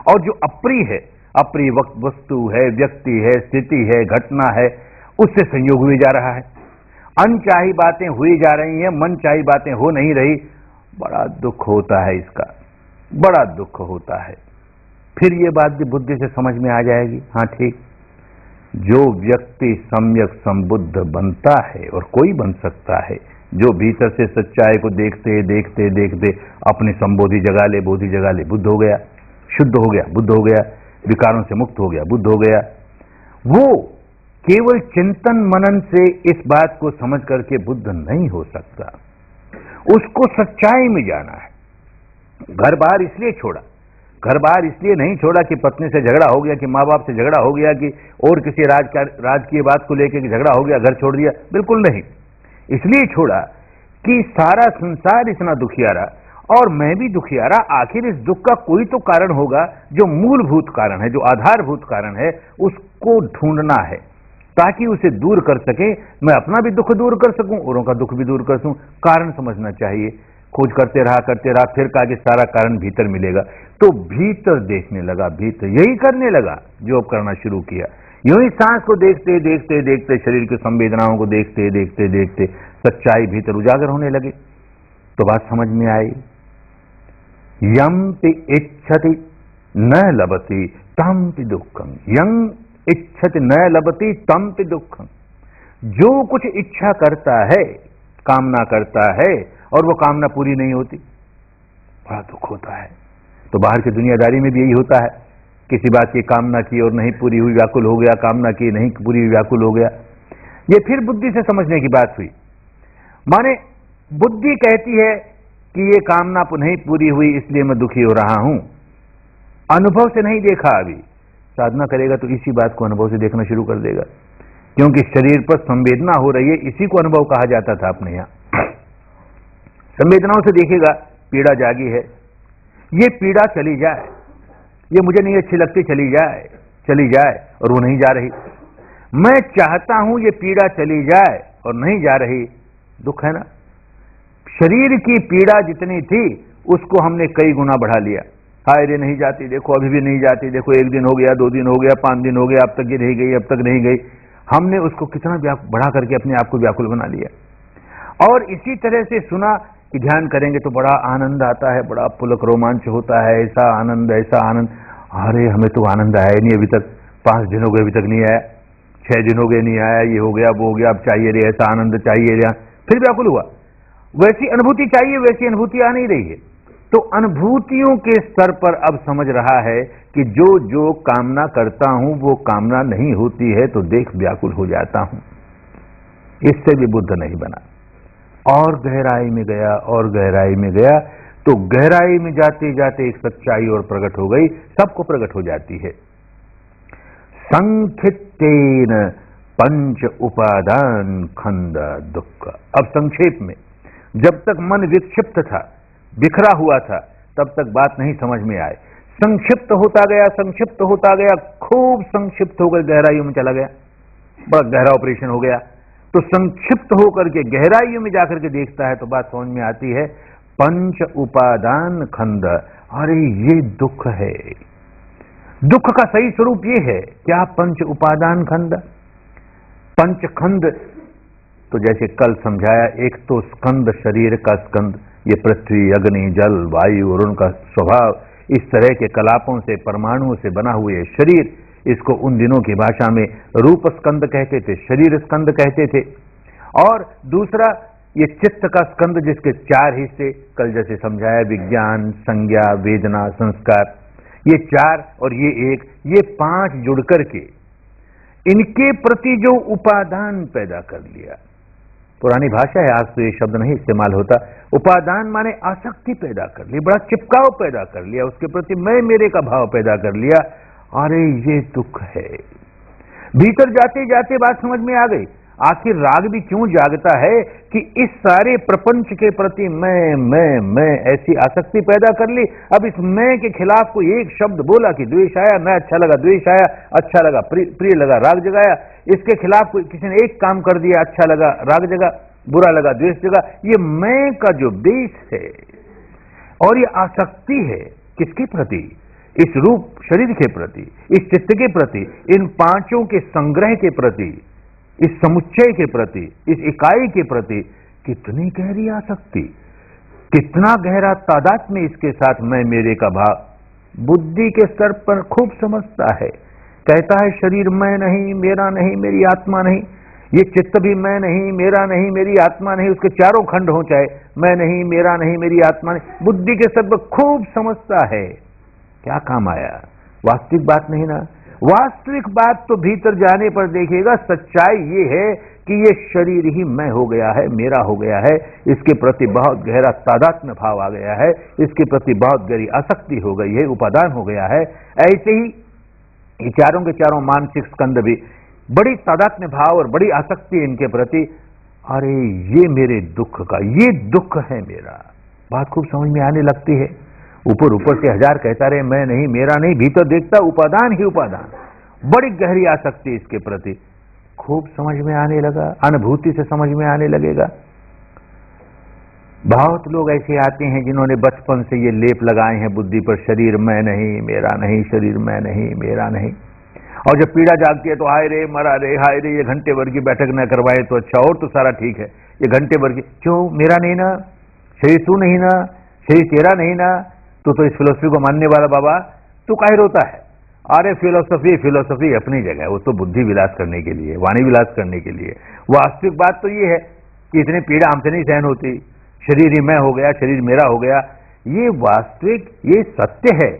और जो अप्रिय है, अप्रिय वस्तु है, व्यक्ति है, स्थिति है, घटना है, उससे संयोग हुए जा रहा है। अनचाही बातें हुई जा रही हैं, मनचाही बातें हो नहीं रही। बड़ा दुख होता है, इसका बड़ा दुख होता है। फिर ये बात भी बुद्धि से समझ में आ जाएगी। हाँ ठीक, जो व्यक्ति सम्यक संबुद्ध बनता है, और कोई बन सकता है, जो भीतर से सच्चाई को देखते देखते देखते अपनी संबोधि जगा ले, बोधि जगा ले, बुद्ध हो गया, शुद्ध हो गया, बुद्ध हो गया, विकारों से मुक्त हो गया, बुद्ध हो गया, वो केवल चिंतन मनन से इस बात को समझ करके बुद्ध नहीं हो सकता। उसको सच्चाई में जाना है। घर बार इसलिए छोड़ा, घर बार इसलिए नहीं छोड़ा कि पत्नी से झगड़ा हो गया, कि माँ बाप से झगड़ा हो गया, कि और किसी राजकीय बात को लेकर झगड़ा हो गया, घर छोड़ दिया, बिल्कुल नहीं। इसलिए छोड़ा कि सारा संसार इतना दुखियारा और मैं भी दुखियारा, आखिर इस दुख का कोई तो कारण होगा, जो मूलभूत कारण है, जो आधारभूत कारण है, उसको ढूंढना है ताकि उसे दूर कर सके, मैं अपना भी दुख दूर कर सकूं, औरों का दुख भी दूर कर सकूं। कारण समझना चाहिए। खोज करते रहा, फिर कहा कि सारा कारण भीतर मिलेगा, तो भीतर देखने लगा, भीतर यही करने लगा जो अब करना शुरू किया। यूं ही सांस को देखते देखते देखते, शरीर की संवेदनाओं को देखते देखते देखते सच्चाई भीतर उजागर होने लगे। तो बात समझ में आई, यम इच्छति न लभति तम पि दुखम, यं इच्छति न लभति तम पि दुखम। जो कुछ इच्छा करता है, कामना करता है, और वो कामना पूरी नहीं होती, बड़ा दुख होता है। तो बाहर की दुनियादारी में भी यही होता है, किसी बात की कामना की और नहीं पूरी हुई, व्याकुल हो गया, कामना की नहीं पूरी हुई, व्याकुल हो गया। ये फिर बुद्धि से समझने की बात हुई। माने बुद्धि कहती है कि ये कामना नहीं पूरी हुई इसलिए मैं दुखी हो रहा हूं, अनुभव से नहीं देखा। अभी साधना करेगा तो इसी बात को अनुभव से देखना शुरू कर देगा, क्योंकि शरीर पर संवेदना हो रही है, इसी को अनुभव कहा जाता था अपने यहां। संवेदनाओं से देखेगा, पीड़ा जागी है, ये पीड़ा चली जाए, ये मुझे नहीं अच्छी लगती, चली जाए, चली जाए, और वो नहीं जा रही। मैं चाहता हूं ये पीड़ा चली जाए और नहीं जा रही, दुख है ना। शरीर की पीड़ा जितनी थी उसको हमने कई गुना बढ़ा लिया। हाय रे नहीं जाती, देखो अभी भी नहीं जाती, देखो 1 दिन हो गया, 2 दिन हो गया, 5 दिन हो गया, अब तक ये नहीं गई, अब तक नहीं गई। हमने उसको कितना बढ़ा करके अपने आप को व्याकुल बना लिया। और इसी तरह से सुना कि ध्यान करेंगे तो बड़ा आनंद आता है, बड़ा पुलक रोमांच होता है, ऐसा आनंद, ऐसा आनंद। अरे हमें तो आनंद आया नहीं अभी तक, 5 दिन हो गए अभी तक नहीं आया, 6 दिन हो गए नहीं आया, ये हो गया वो हो गया, अब चाहिए रे ऐसा आनंद चाहिए रे, फिर व्याकुल हुआ। वैसी अनुभूति चाहिए, वैसी अनुभूति आ नहीं रही है। तो अनुभूतियों के स्तर पर अब समझ रहा है कि जो जो कामना करता हूं वो कामना नहीं होती है, तो देख व्याकुल हो जाता हूं। इससे भी बुद्ध नहीं बना, और गहराई में गया, और गहराई में गया, तो गहराई में जाते जाते एक सच्चाई और प्रकट हो गई, सबको प्रकट हो जाती है। संक्षिप्तेन पंच उपादान खंड दुख। अब संक्षेप में, जब तक मन विक्षिप्त था, बिखरा हुआ था, तब तक बात नहीं समझ में आए। संक्षिप्त होता गया, संक्षिप्त होता गया, खूब संक्षिप्त होकर गहराइयों में चला गया, बड़ा गहरा ऑपरेशन हो गया। तो संक्षिप्त होकर के गहराइयों में जाकर के देखता है तो बात समझ में आती है, पंच उपादान खंड। अरे ये दुख है, दुख का सही स्वरूप ये है क्या? पंच उपादान खंड। पंचखंड तो जैसे कल समझाया, एक तो स्कंद, शरीर का स्कंद, ये पृथ्वी, अग्नि, जल, वायु और उनका स्वभाव, इस तरह के कलापों से, परमाणुओं से बना हुए शरीर, इसको उन दिनों की भाषा में रूप स्कंद कहते थे, शरीर स्कंद कहते थे। और दूसरा ये चित्त का स्कंद, जिसके 4 हिस्से, कल जैसे समझाया, विज्ञान, संज्ञा, वेदना, संस्कार, ये 4 और ये 1, ये 5 जुड़ करके इनके प्रति जो उपादान पैदा कर लिया, पुरानी भाषा है, आज तो ये शब्द नहीं इस्तेमाल होता। उपादान माने आसक्ति पैदा कर ली, बड़ा चिपकाव पैदा कर लिया, उसके प्रति मैं मेरे का भाव पैदा कर लिया। अरे ये दुख है। भीतर जाते जाते बात समझ में आ गई, आखिर राग भी क्यों जागता है कि इस सारे प्रपंच के प्रति मैं ऐसी आसक्ति पैदा कर ली। अब इस मैं के खिलाफ कोई एक शब्द बोला कि द्वेष आया, मैं अच्छा लगा द्वेष आया, अच्छा लगा प्रिय लगा राग जगाया। इसके खिलाफ कोई किसी ने एक काम कर दिया, अच्छा लगा राग जगा, बुरा लगा द्वेष जगा। ये मैं का जो बेस है और ये आसक्ति है किसके प्रति? इस रूप शरीर के प्रति, इस चित्त के प्रति, इन पांचों के संग्रह के प्रति, इस समुच्चय के प्रति, इस इकाई के प्रति कितनी गहरी आसक्ति, कितना गहरा तादात्म्य इसके साथ मैं मेरे का भाव बुद्धि के स्तर पर खूब समझता है। कहता है शरीर मैं नहीं, मेरा नहीं, मेरी आत्मा नहीं, ये चित्त भी मैं नहीं, मेरा नहीं, मेरी आत्मा नहीं, उसके चारों खंड हो चाहे, मैं नहीं, मेरा नहीं, मेरी आत्मा नहीं, बुद्धि के स्तर पर खूब समझता है। क्या काम आया? वास्तविक बात नहीं ना। वास्तविक बात तो भीतर जाने पर देखिएगा, सच्चाई ये है कि ये शरीर ही मैं हो गया है, मेरा हो गया है, इसके प्रति बहुत गहरा तादात्म्य भाव आ गया है, इसके प्रति बहुत गहरी आसक्ति हो गई है, उपादान हो गया है। ऐसे ही ये चारों के चारों मानसिक स्कंद भी बड़ी तादात्म्य भाव और बड़ी आसक्ति इनके प्रति। अरे ये मेरे दुख का, ये दुख है मेरा। बात खूब समझ में आने लगती है। ऊपर ऊपर से हजार कहता रहे मैं नहीं, मेरा नहीं, भीतर देखता उपादान ही उपादान, बड़ी गहरी आसक्ति इसके प्रति खूब समझ में आने लगा, अनुभूति से समझ में आने लगेगा। बहुत लोग ऐसे आते हैं जिन्होंने बचपन से ये लेप लगाए हैं बुद्धि पर, शरीर मैं नहीं, मेरा नहीं, शरीर मैं नहीं, मेरा नहीं। और जब पीड़ा जागती है तो हाय रे मरा रे, हाय रे ये घंटे भर की बैठक न करवाए तो अच्छा, और तो सारा ठीक है, ये घंटे भर की क्यों? मेरा नहीं ना, शरीर तू नहीं ना, शरीर तेरा नहीं ना, तो इस फिलोसफी को मानने वाला बाबा तू काहे रोता है? अरे फिलोसफी अपनी जगह, वो तो बुद्धि विलास करने के लिए, वाणी विलास करने के लिए। वास्तविक बात तो ये है कि इतनी पीड़ा हमसे नहीं सहन होती, शरीर ही मैं हो गया, शरीर मेरा हो गया। ये वास्तविक, ये सत्य है।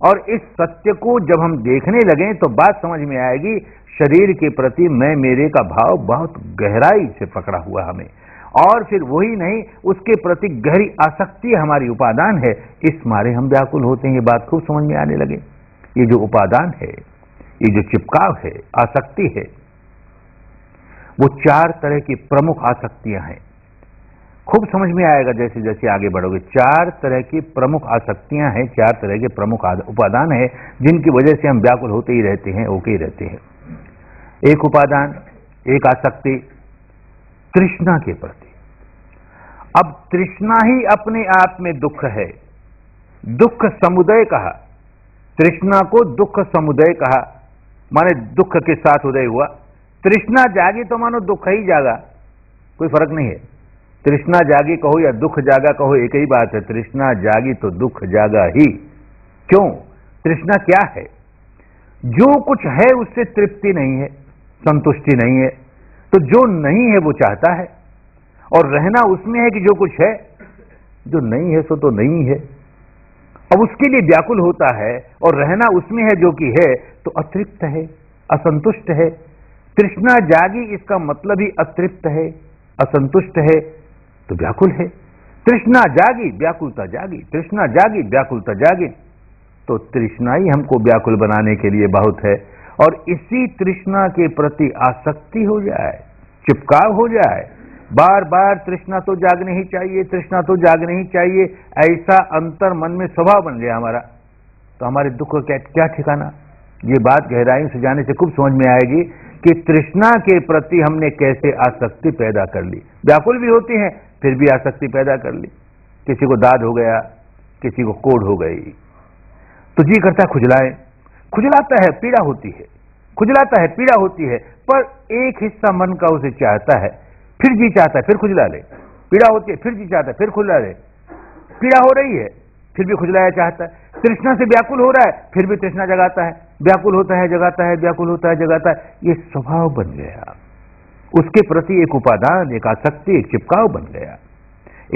और इस सत्य को जब हम देखने लगे तो बात समझ में आएगी, शरीर के प्रति मैं मेरे का भाव बहुत गहराई से पकड़ा हुआ हमें, और फिर वही नहीं, उसके प्रति गहरी आसक्ति हमारी उपादान है, इस मारे हम व्याकुल होते हैं। ये बात खूब समझ में आने लगे। ये जो उपादान है, ये जो चिपकाव है, आसक्ति है, वो चार तरह की प्रमुख आसक्तियां हैं। खूब समझ में आएगा जैसे जैसे आगे बढ़ोगे। चार तरह की प्रमुख आसक्तियां हैं, चार तरह के प्रमुख उपादान है, जिनकी वजह से हम व्याकुल होते ही रहते हैं, होके ही रहते हैं। एक उपादान, एक आसक्ति तृष्णा के प्रति। अब तृष्णा ही अपने आप में दुख है, दुख समुदय कहा, तृष्णा को दुख समुदय कहा, माने दुख के साथ उदय हुआ। तृष्णा जागी तो मानो दुख ही जागा, कोई फर्क नहीं है। तृष्णा जागी कहो या दुख जागा कहो, एक ही बात है, तृष्णा जागी तो दुख जागा ही। क्यों? तृष्णा क्या है? जो कुछ है उससे तृप्ति नहीं है, संतुष्टि नहीं है, तो जो नहीं है वो चाहता है, और रहना उसमें है कि जो कुछ है, जो नहीं है सो तो नहीं है, अब उसके लिए व्याकुल होता है, और रहना उसमें है जो कि है, तो अतृप्त है, असंतुष्ट है। तृष्णा जागी इसका मतलब ही अतृप्त है, असंतुष्ट है, तो व्याकुल है। तृष्णा जागी व्याकुलता जागी, तृष्णा जागी व्याकुलता जागी, तो तृष्णा ही हमको व्याकुल बनाने के लिए बहुत है। और इसी तृष्णा के प्रति आसक्ति हो जाए, चिपकाव हो जाए, बार बार तृष्णा तो जागने ही चाहिए, तृष्णा तो जागने ही चाहिए, ऐसा अंतर मन में स्वभाव बन गया हमारा, तो हमारे दुख को क्या ठिकाना। ये बात गहराई से जाने से खूब समझ में आएगी कि तृष्णा के प्रति हमने कैसे आसक्ति पैदा कर ली। व्याकुल भी होती हैं फिर भी आसक्ति पैदा कर ली। किसी को दाद हो गया, किसी को कोढ़ हो गई, तो जी करता खुजलाए, खुजलाता है, पीड़ा होती है, खुजलाता है, पीड़ा होती है, पर एक हिस्सा मन का उसे चाहता है, फिर जी चाहता है, फिर खुजला ले। पीड़ा होती है, फिर जी चाहता है, फिर खुजला ले। पीड़ा हो रही है, फिर भी खुजलाया चाहता है। तृष्णा से व्याकुल हो रहा है, फिर भी तृष्णा जगाता है, व्याकुल होता है, जगाता है, व्याकुल होता है, जगाता है। ये स्वभाव बन गया, उसके प्रति एक उपादान, एक आसक्ति, एक चिपकाव बन गया।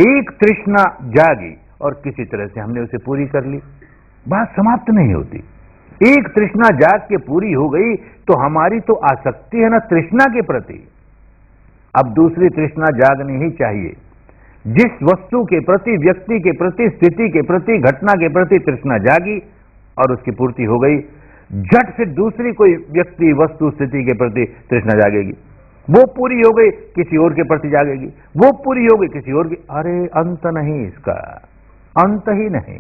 एक तृष्णा जागी और किसी तरह से हमने उसे पूरी कर ली, बात समाप्त नहीं होती। एक तृष्णा जाग के पूरी हो गई तो हमारी तो आसक्ति है ना तृष्णा के प्रति, अब दूसरी तृष्णा जागनी ही चाहिए। जिस वस्तु के प्रति, व्यक्ति के प्रति, स्थिति के प्रति, घटना के प्रति तृष्णा जागी और उसकी पूर्ति हो गई, झट से दूसरी कोई व्यक्ति, वस्तु, स्थिति के प्रति तृष्णा जागेगी, वो पूरी हो गई, किसी और के प्रति जागेगी, वो पूरी हो गई, किसी और की। अरे अंत नहीं, इसका अंत ही नहीं।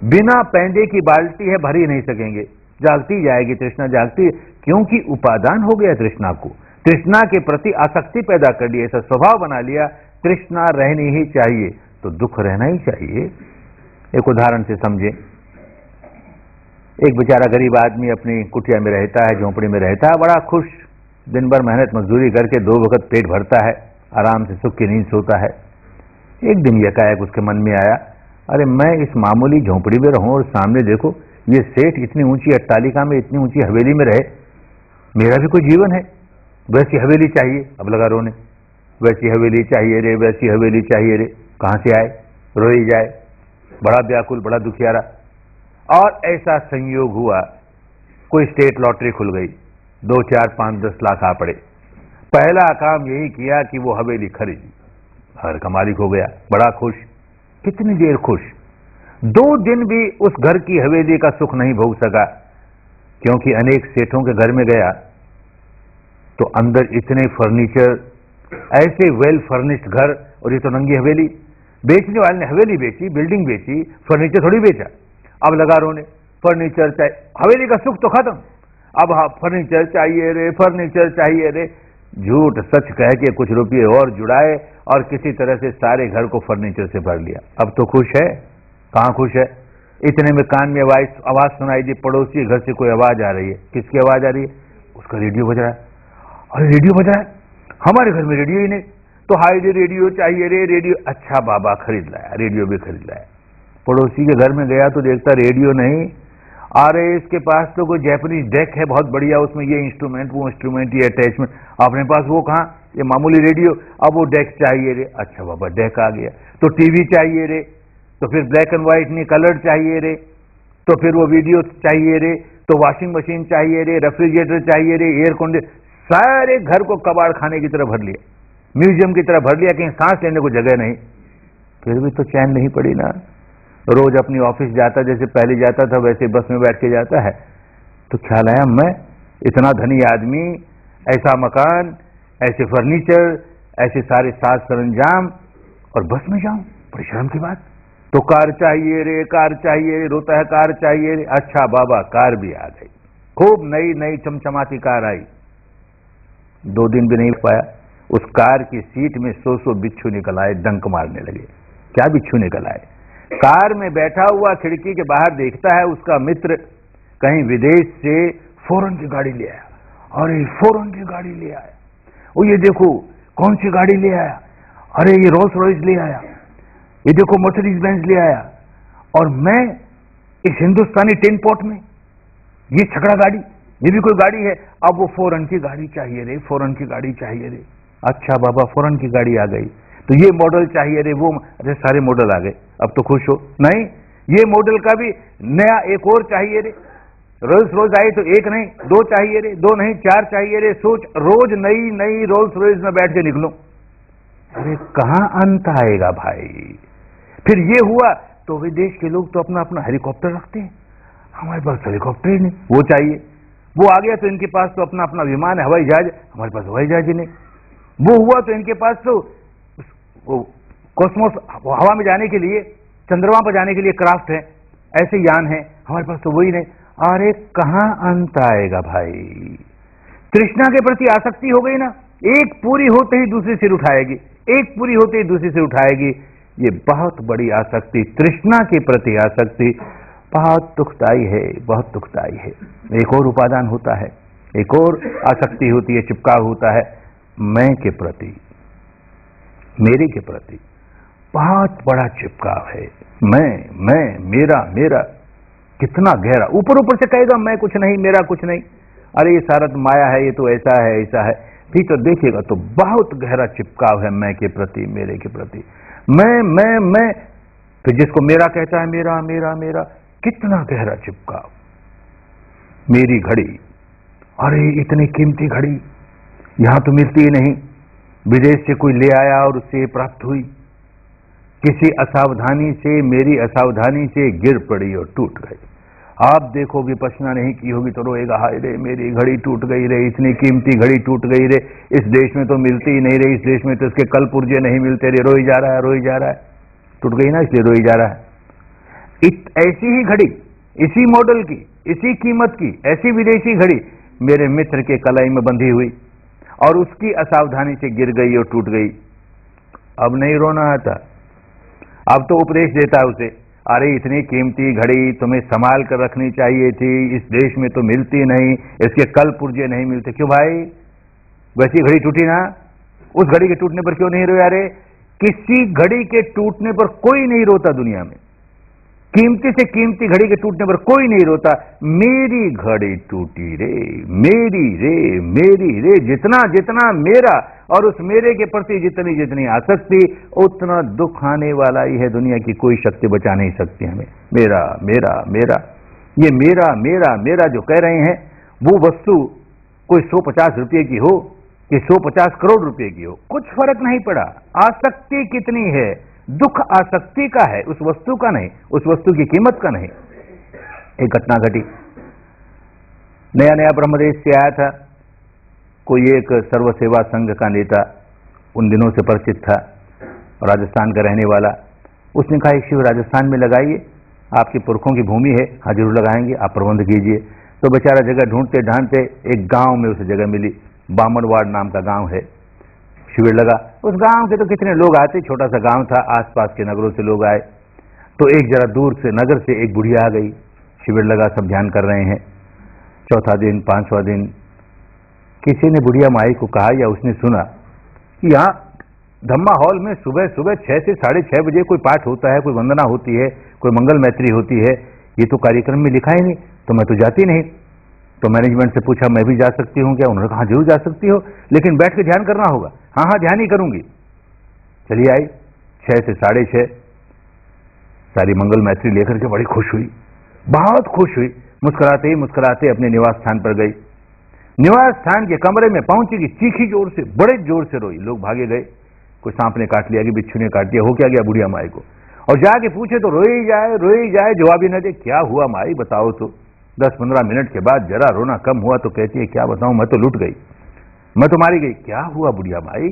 बिना पैंदे की बाल्टी है, भर ही नहीं सकेंगे, जागती जाएगी तृष्णा, जागती, क्योंकि उपादान हो गया तृष्णा को, तृष्णा के प्रति आसक्ति पैदा कर ली, ऐसा स्वभाव बना लिया, तृष्णा रहनी ही चाहिए, तो दुख रहना ही चाहिए। एक उदाहरण से समझे। एक बेचारा गरीब आदमी अपनी कुटिया में रहता है, झोंपड़ी में रहता है, बड़ा खुश, दिन भर मेहनत मजदूरी करके 2 वक्त पेट भरता है, आराम से सुख की नींद सोता है। एक दिन एकाएक उसके मन में आया, अरे मैं इस मामूली झोंपड़ी में रहूं और सामने देखो ये सेठ इतनी ऊंची अट्टालिका में, इतनी ऊंची हवेली में रहे, मेरा भी कोई जीवन है, वैसी हवेली चाहिए। अब लगा रोने, वैसी हवेली चाहिए रे, वैसी हवेली चाहिए रे, कहां से आए, रोई जाए, बड़ा व्याकुल, बड़ा दुखियारा। और ऐसा संयोग हुआ, कोई स्टेट लॉटरी खुल गई, 2, 4, 5, 10 लाख आ पड़े। पहला काम यही किया कि वो हवेली खरीदी, घर का मालिक हो गया, बड़ा खुश। कितनी देर खुश, 2 दिन भी उस घर की हवेली का सुख नहीं भोग सका, क्योंकि अनेक सेठों के घर में गया तो अंदर इतने फर्नीचर, ऐसे वेल फर्निश्ड घर, और ये तो नंगी हवेली। बेचने वाले ने हवेली बेची, बिल्डिंग बेची, फर्नीचर थोड़ी बेचा। अब लगा रोने, फर्नीचर चाहिए, हवेली का सुख तो खत्म, अब हाँ फर्नीचर चाहिए रे, फर्नीचर चाहिए रे। झूठ सच कह के कुछ रुपये और जुड़ाए और किसी तरह से सारे घर को फर्नीचर से भर लिया। अब तो खुश है, कहाँ खुश है। इतने में कान में आवाज सुनाई दी, पड़ोसी घर से कोई आवाज आ रही है। किसकी आवाज आ रही है? उसका रेडियो बज रहा है। अरे रेडियो बज रहा है, हमारे घर में रेडियो ही नहीं। तो हाय रे, रेडियो चाहिए रे, रेडियो। अच्छा बाबा खरीद लाया, रेडियो भी खरीद लाया। पड़ोसी के घर में गया तो देखता रेडियो नहीं, अरे इसके पास तो कोई जैपनीज डेक है बहुत बढ़िया, उसमें ये इंस्ट्रूमेंट, वो इंस्ट्रूमेंट, ये अटैचमेंट। अपने पास वो कहाँ, ये मामूली रेडियो। अब वो डेक चाहिए रे। अच्छा बाबा डेक आ गया। तो टीवी चाहिए रे, तो फिर ब्लैक एंड व्हाइट नहीं कलर चाहिए रे, तो फिर वो वीडियो चाहिए रे, तो वॉशिंग मशीन चाहिए रे, रेफ्रिजरेटर चाहिए रे, एयर कंडीशन। सारे घर को कबाड़ खाने की तरह भर लिया, म्यूजियम की तरह भर लिया, कहीं सांस लेने को जगह नहीं। फिर भी तो चैन नहीं पड़ी ना। रोज अपनी ऑफिस जाता, जैसे पहले जाता था वैसे बस में बैठ के जाता है। तो ख्याल आया, मैं इतना धनी आदमी, ऐसा मकान, ऐसे फर्नीचर, ऐसे सारे साज सरंजाम, और बस में जाऊं, बड़ी शर्म की बात। तो कार चाहिए रे, कार चाहिए रे, रोता है कार चाहिए रे। अच्छा बाबा कार भी आ गई, खूब नई नई चमचमाती कार आई। 2 दिन भी नहीं पाया, उस कार की सीट में 100 बिच्छू निकल आए, डंक मारने लगे। क्या बिच्छू निकल आए? कार में बैठा हुआ खिड़की के बाहर देखता है उसका मित्र कहीं विदेश से फॉरेन की गाड़ी ले आया। अरे फॉरेन की गाड़ी ले आया, वो ये देखो कौन सी गाड़ी ले आया, अरे ये रोल्स रॉयस ले आया, ये देखो मर्सिडीज बेंज ले आया, और मैं इस हिंदुस्तानी टिन पॉट में, ये छकड़ा गाड़ी, ये भी कोई गाड़ी है। अब वो फॉरेन की गाड़ी चाहिए रे, फॉरेन की गाड़ी चाहिए रे। अच्छा बाबा फॉरेन की गाड़ी आ गई, तो ये मॉडल चाहिए रे, वो, अरे सारे मॉडल आ गए, अब तो खुश हो। नहीं, ये मॉडल का भी नया एक और चाहिए रे। रोल्स रॉयस आई तो 1 नहीं 2 चाहिए रे, 2 नहीं 4 चाहिए रे। सोच, रोज नई नई रोल्स रॉयस में बैठ के निकलो। अरे कहां अंत आएगा भाई। फिर ये हुआ तो विदेश के लोग तो अपना अपना हेलीकॉप्टर रखते हैं, हमारे पास हेलीकॉप्टर ही नहीं, वो चाहिए। वो आ गया तो इनके पास तो अपना अपना विमान है, हवाई जहाज, हमारे पास हवाई जहाज ही नहीं। वो हुआ तो इनके पास तो वो कॉस्मोस, हवा में जाने के लिए, चंद्रमा पर जाने के लिए क्राफ्ट है, ऐसे यान है, हमारे पास तो वही नहीं। अरे कहां अंत आएगा भाई। तृष्णा के प्रति आसक्ति हो गई ना, एक पूरी होते ही दूसरी सिर उठाएगी, एक पूरी होते ही दूसरी सिर उठाएगी। ये बहुत बड़ी आसक्ति, तृष्णा के प्रति आसक्ति बहुत दुखदाई है, बहुत दुखदाई है। एक और उपादान होता है, एक और आसक्ति होती है, चिपकाव होता है मैं के प्रति, मेरे के प्रति बहुत बड़ा चिपकाव है। मैं, मेरा, मेरा, कितना गहरा। ऊपर ऊपर से कहेगा मैं कुछ नहीं, मेरा कुछ नहीं, अरे ये सारा तो माया है, ये तो ऐसा है, ऐसा है। भीतर तो देखिएगा तो बहुत गहरा चिपकाव है मैं के प्रति, मेरे के प्रति। मैं, फिर जिसको मेरा कहता है, मेरा, मेरा, मेरा, कितना गहरा चिपकाव। मेरी घड़ी, अरे इतनी कीमती घड़ी यहां तो मिलती ही नहीं, विदेश से कोई ले आया और उससे ये प्राप्त हुई, किसी असावधानी से, मेरी असावधानी से गिर पड़ी और टूट गई। आप देखो विपश्यना नहीं की होगी तो रोएगा, हाय रे मेरी घड़ी टूट गई रे, इतनी कीमती घड़ी टूट गई रे, इस देश में तो मिलती ही नहीं रे, इस देश में तो इसके कल पुर्जे नहीं मिलते रे, रोई जा रहा है, रोई जा रहा है। टूट गई ना, इसलिए रोई जा रहा है। ऐसी ही घड़ी, इसी मॉडल की, इसी कीमत की, ऐसी विदेशी घड़ी मेरे मित्र के कलाई में बंधी हुई और उसकी असावधानी से गिर गई और टूट गई। अब नहीं रोना आता, अब तो उपदेश देता है उसे, अरे इतनी कीमती घड़ी तुम्हें संभाल कर रखनी चाहिए थी, इस देश में तो मिलती नहीं, इसके कल पुर्जे नहीं मिलते। क्यों भाई, वैसी घड़ी टूटी ना, उस घड़ी के टूटने पर क्यों नहीं रोया रे? किसी घड़ी के टूटने पर कोई नहीं रोता दुनिया में, कीमती से कीमती घड़ी के टूटने पर कोई नहीं रोता। मेरी घड़ी टूटी रे, मेरी रे, मेरी रे, जितना जितना मेरा और उस मेरे के प्रति जितनी जितनी आसक्ति, उतना दुख आने वाला ही है। दुनिया की कोई शक्ति बचा नहीं सकती हमें। मेरा मेरा मेरा, ये मेरा मेरा मेरा जो कह रहे हैं, वो वस्तु कोई 150 रुपये की हो कि 150 करोड़ रुपए की हो, कुछ फर्क नहीं पड़ा। आसक्ति कितनी है, दुख आसक्ति का है, उस वस्तु का नहीं, उस वस्तु की कीमत का नहीं। एक घटना घटी, नया नया ब्रह्मदेश से आया था कोई एक सर्व सेवा संघ का नेता, उन दिनों से परिचित था, राजस्थान का रहने वाला। उसने कहा शिव राजस्थान में लगाइए, आपके पुरखों की भूमि है, हाँ जरूर लगाएंगे, आप प्रबंध कीजिए। तो बेचारा जगह ढूंढते ढांढते एक गांव में उसे जगह मिली, बामनवाड़ नाम का गांव है। शिविर लगा। उस गांव के तो कितने लोग आते, छोटा सा गांव था, आसपास के नगरों से लोग आए। तो एक जरा दूर से नगर से एक बुढ़िया आ गई, शिविर लगा, सब ध्यान कर रहे हैं। चौथा दिन, पांचवा दिन, किसी ने बुढ़िया माई को कहा या उसने सुना कि यहाँ धम्मा हॉल में सुबह सुबह 6 से 6:30 बजे कोई पाठ होता है, कोई वंदना होती है, कोई मंगल मैत्री होती है, ये तो कार्यक्रम में लिखा ही नहीं, तो मैं तो जाती नहीं। तो मैनेजमेंट से पूछा मैं भी जा सकती हूँ क्या? उन्होंने कहा जरूर जा सकती हो, लेकिन बैठ के ध्यान करना होगा। हाँ हाँ ध्यान ही करूंगी। चलिए आई, 6 से 6:30 सारी मंगल मैत्री लेकर के बड़ी खुश हुई, बहुत खुश हुई, मुस्कुराते ही मुस्कुराते अपने निवास स्थान पर गई। निवास स्थान के कमरे में पहुंची, चीखी जोर से, बड़े जोर से रोई। लोग भागे गए, कोई सांप ने काट लिया कि बिच्छू ने काट दिया, हो क्या गया बुढ़िया माई को? और जाके पूछे तो रोई जाए, जवाब ही न दे। क्या हुआ माई बताओ तो? 10-15 मिनट के बाद जरा रोना कम हुआ तो कहती है क्या बताऊं, मैं तो लुट गई, मैं तो मारी गई। क्या हुआ बुढ़िया माई?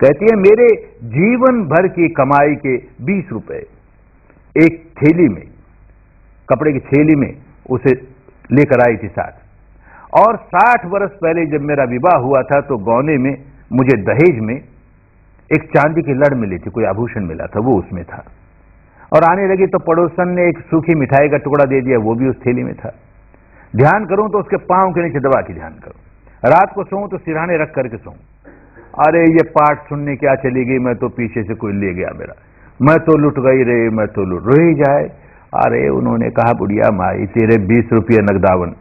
कहती है मेरे जीवन भर की कमाई के 20 रुपए एक थैली में, कपड़े की थैली में उसे लेकर आई थी साथ। और 60 वर्ष पहले जब मेरा विवाह हुआ था तो गौने में मुझे दहेज में एक चांदी की लड़ मिली थी, कोई आभूषण मिला था, वो उसमें था। और आने लगी तो पड़ोसन ने एक सूखी मिठाई का टुकड़ा दे दिया, वो भी उस थैली में था। ध्यान करूं तो उसके पांव के नीचे दबा के ध्यान करूं, रात को सोऊं तो सिरहाने रख करके सोऊं। अरे ये पाठ सुनने क्या चली गई, मैं तो पीछे से कोई ले गया मेरा, मैं तो लुट गई रे, मैं तो लुट रोई जाए। अरे उन्होंने कहा बुढ़िया माई तेरे 20 रुपये नगदावन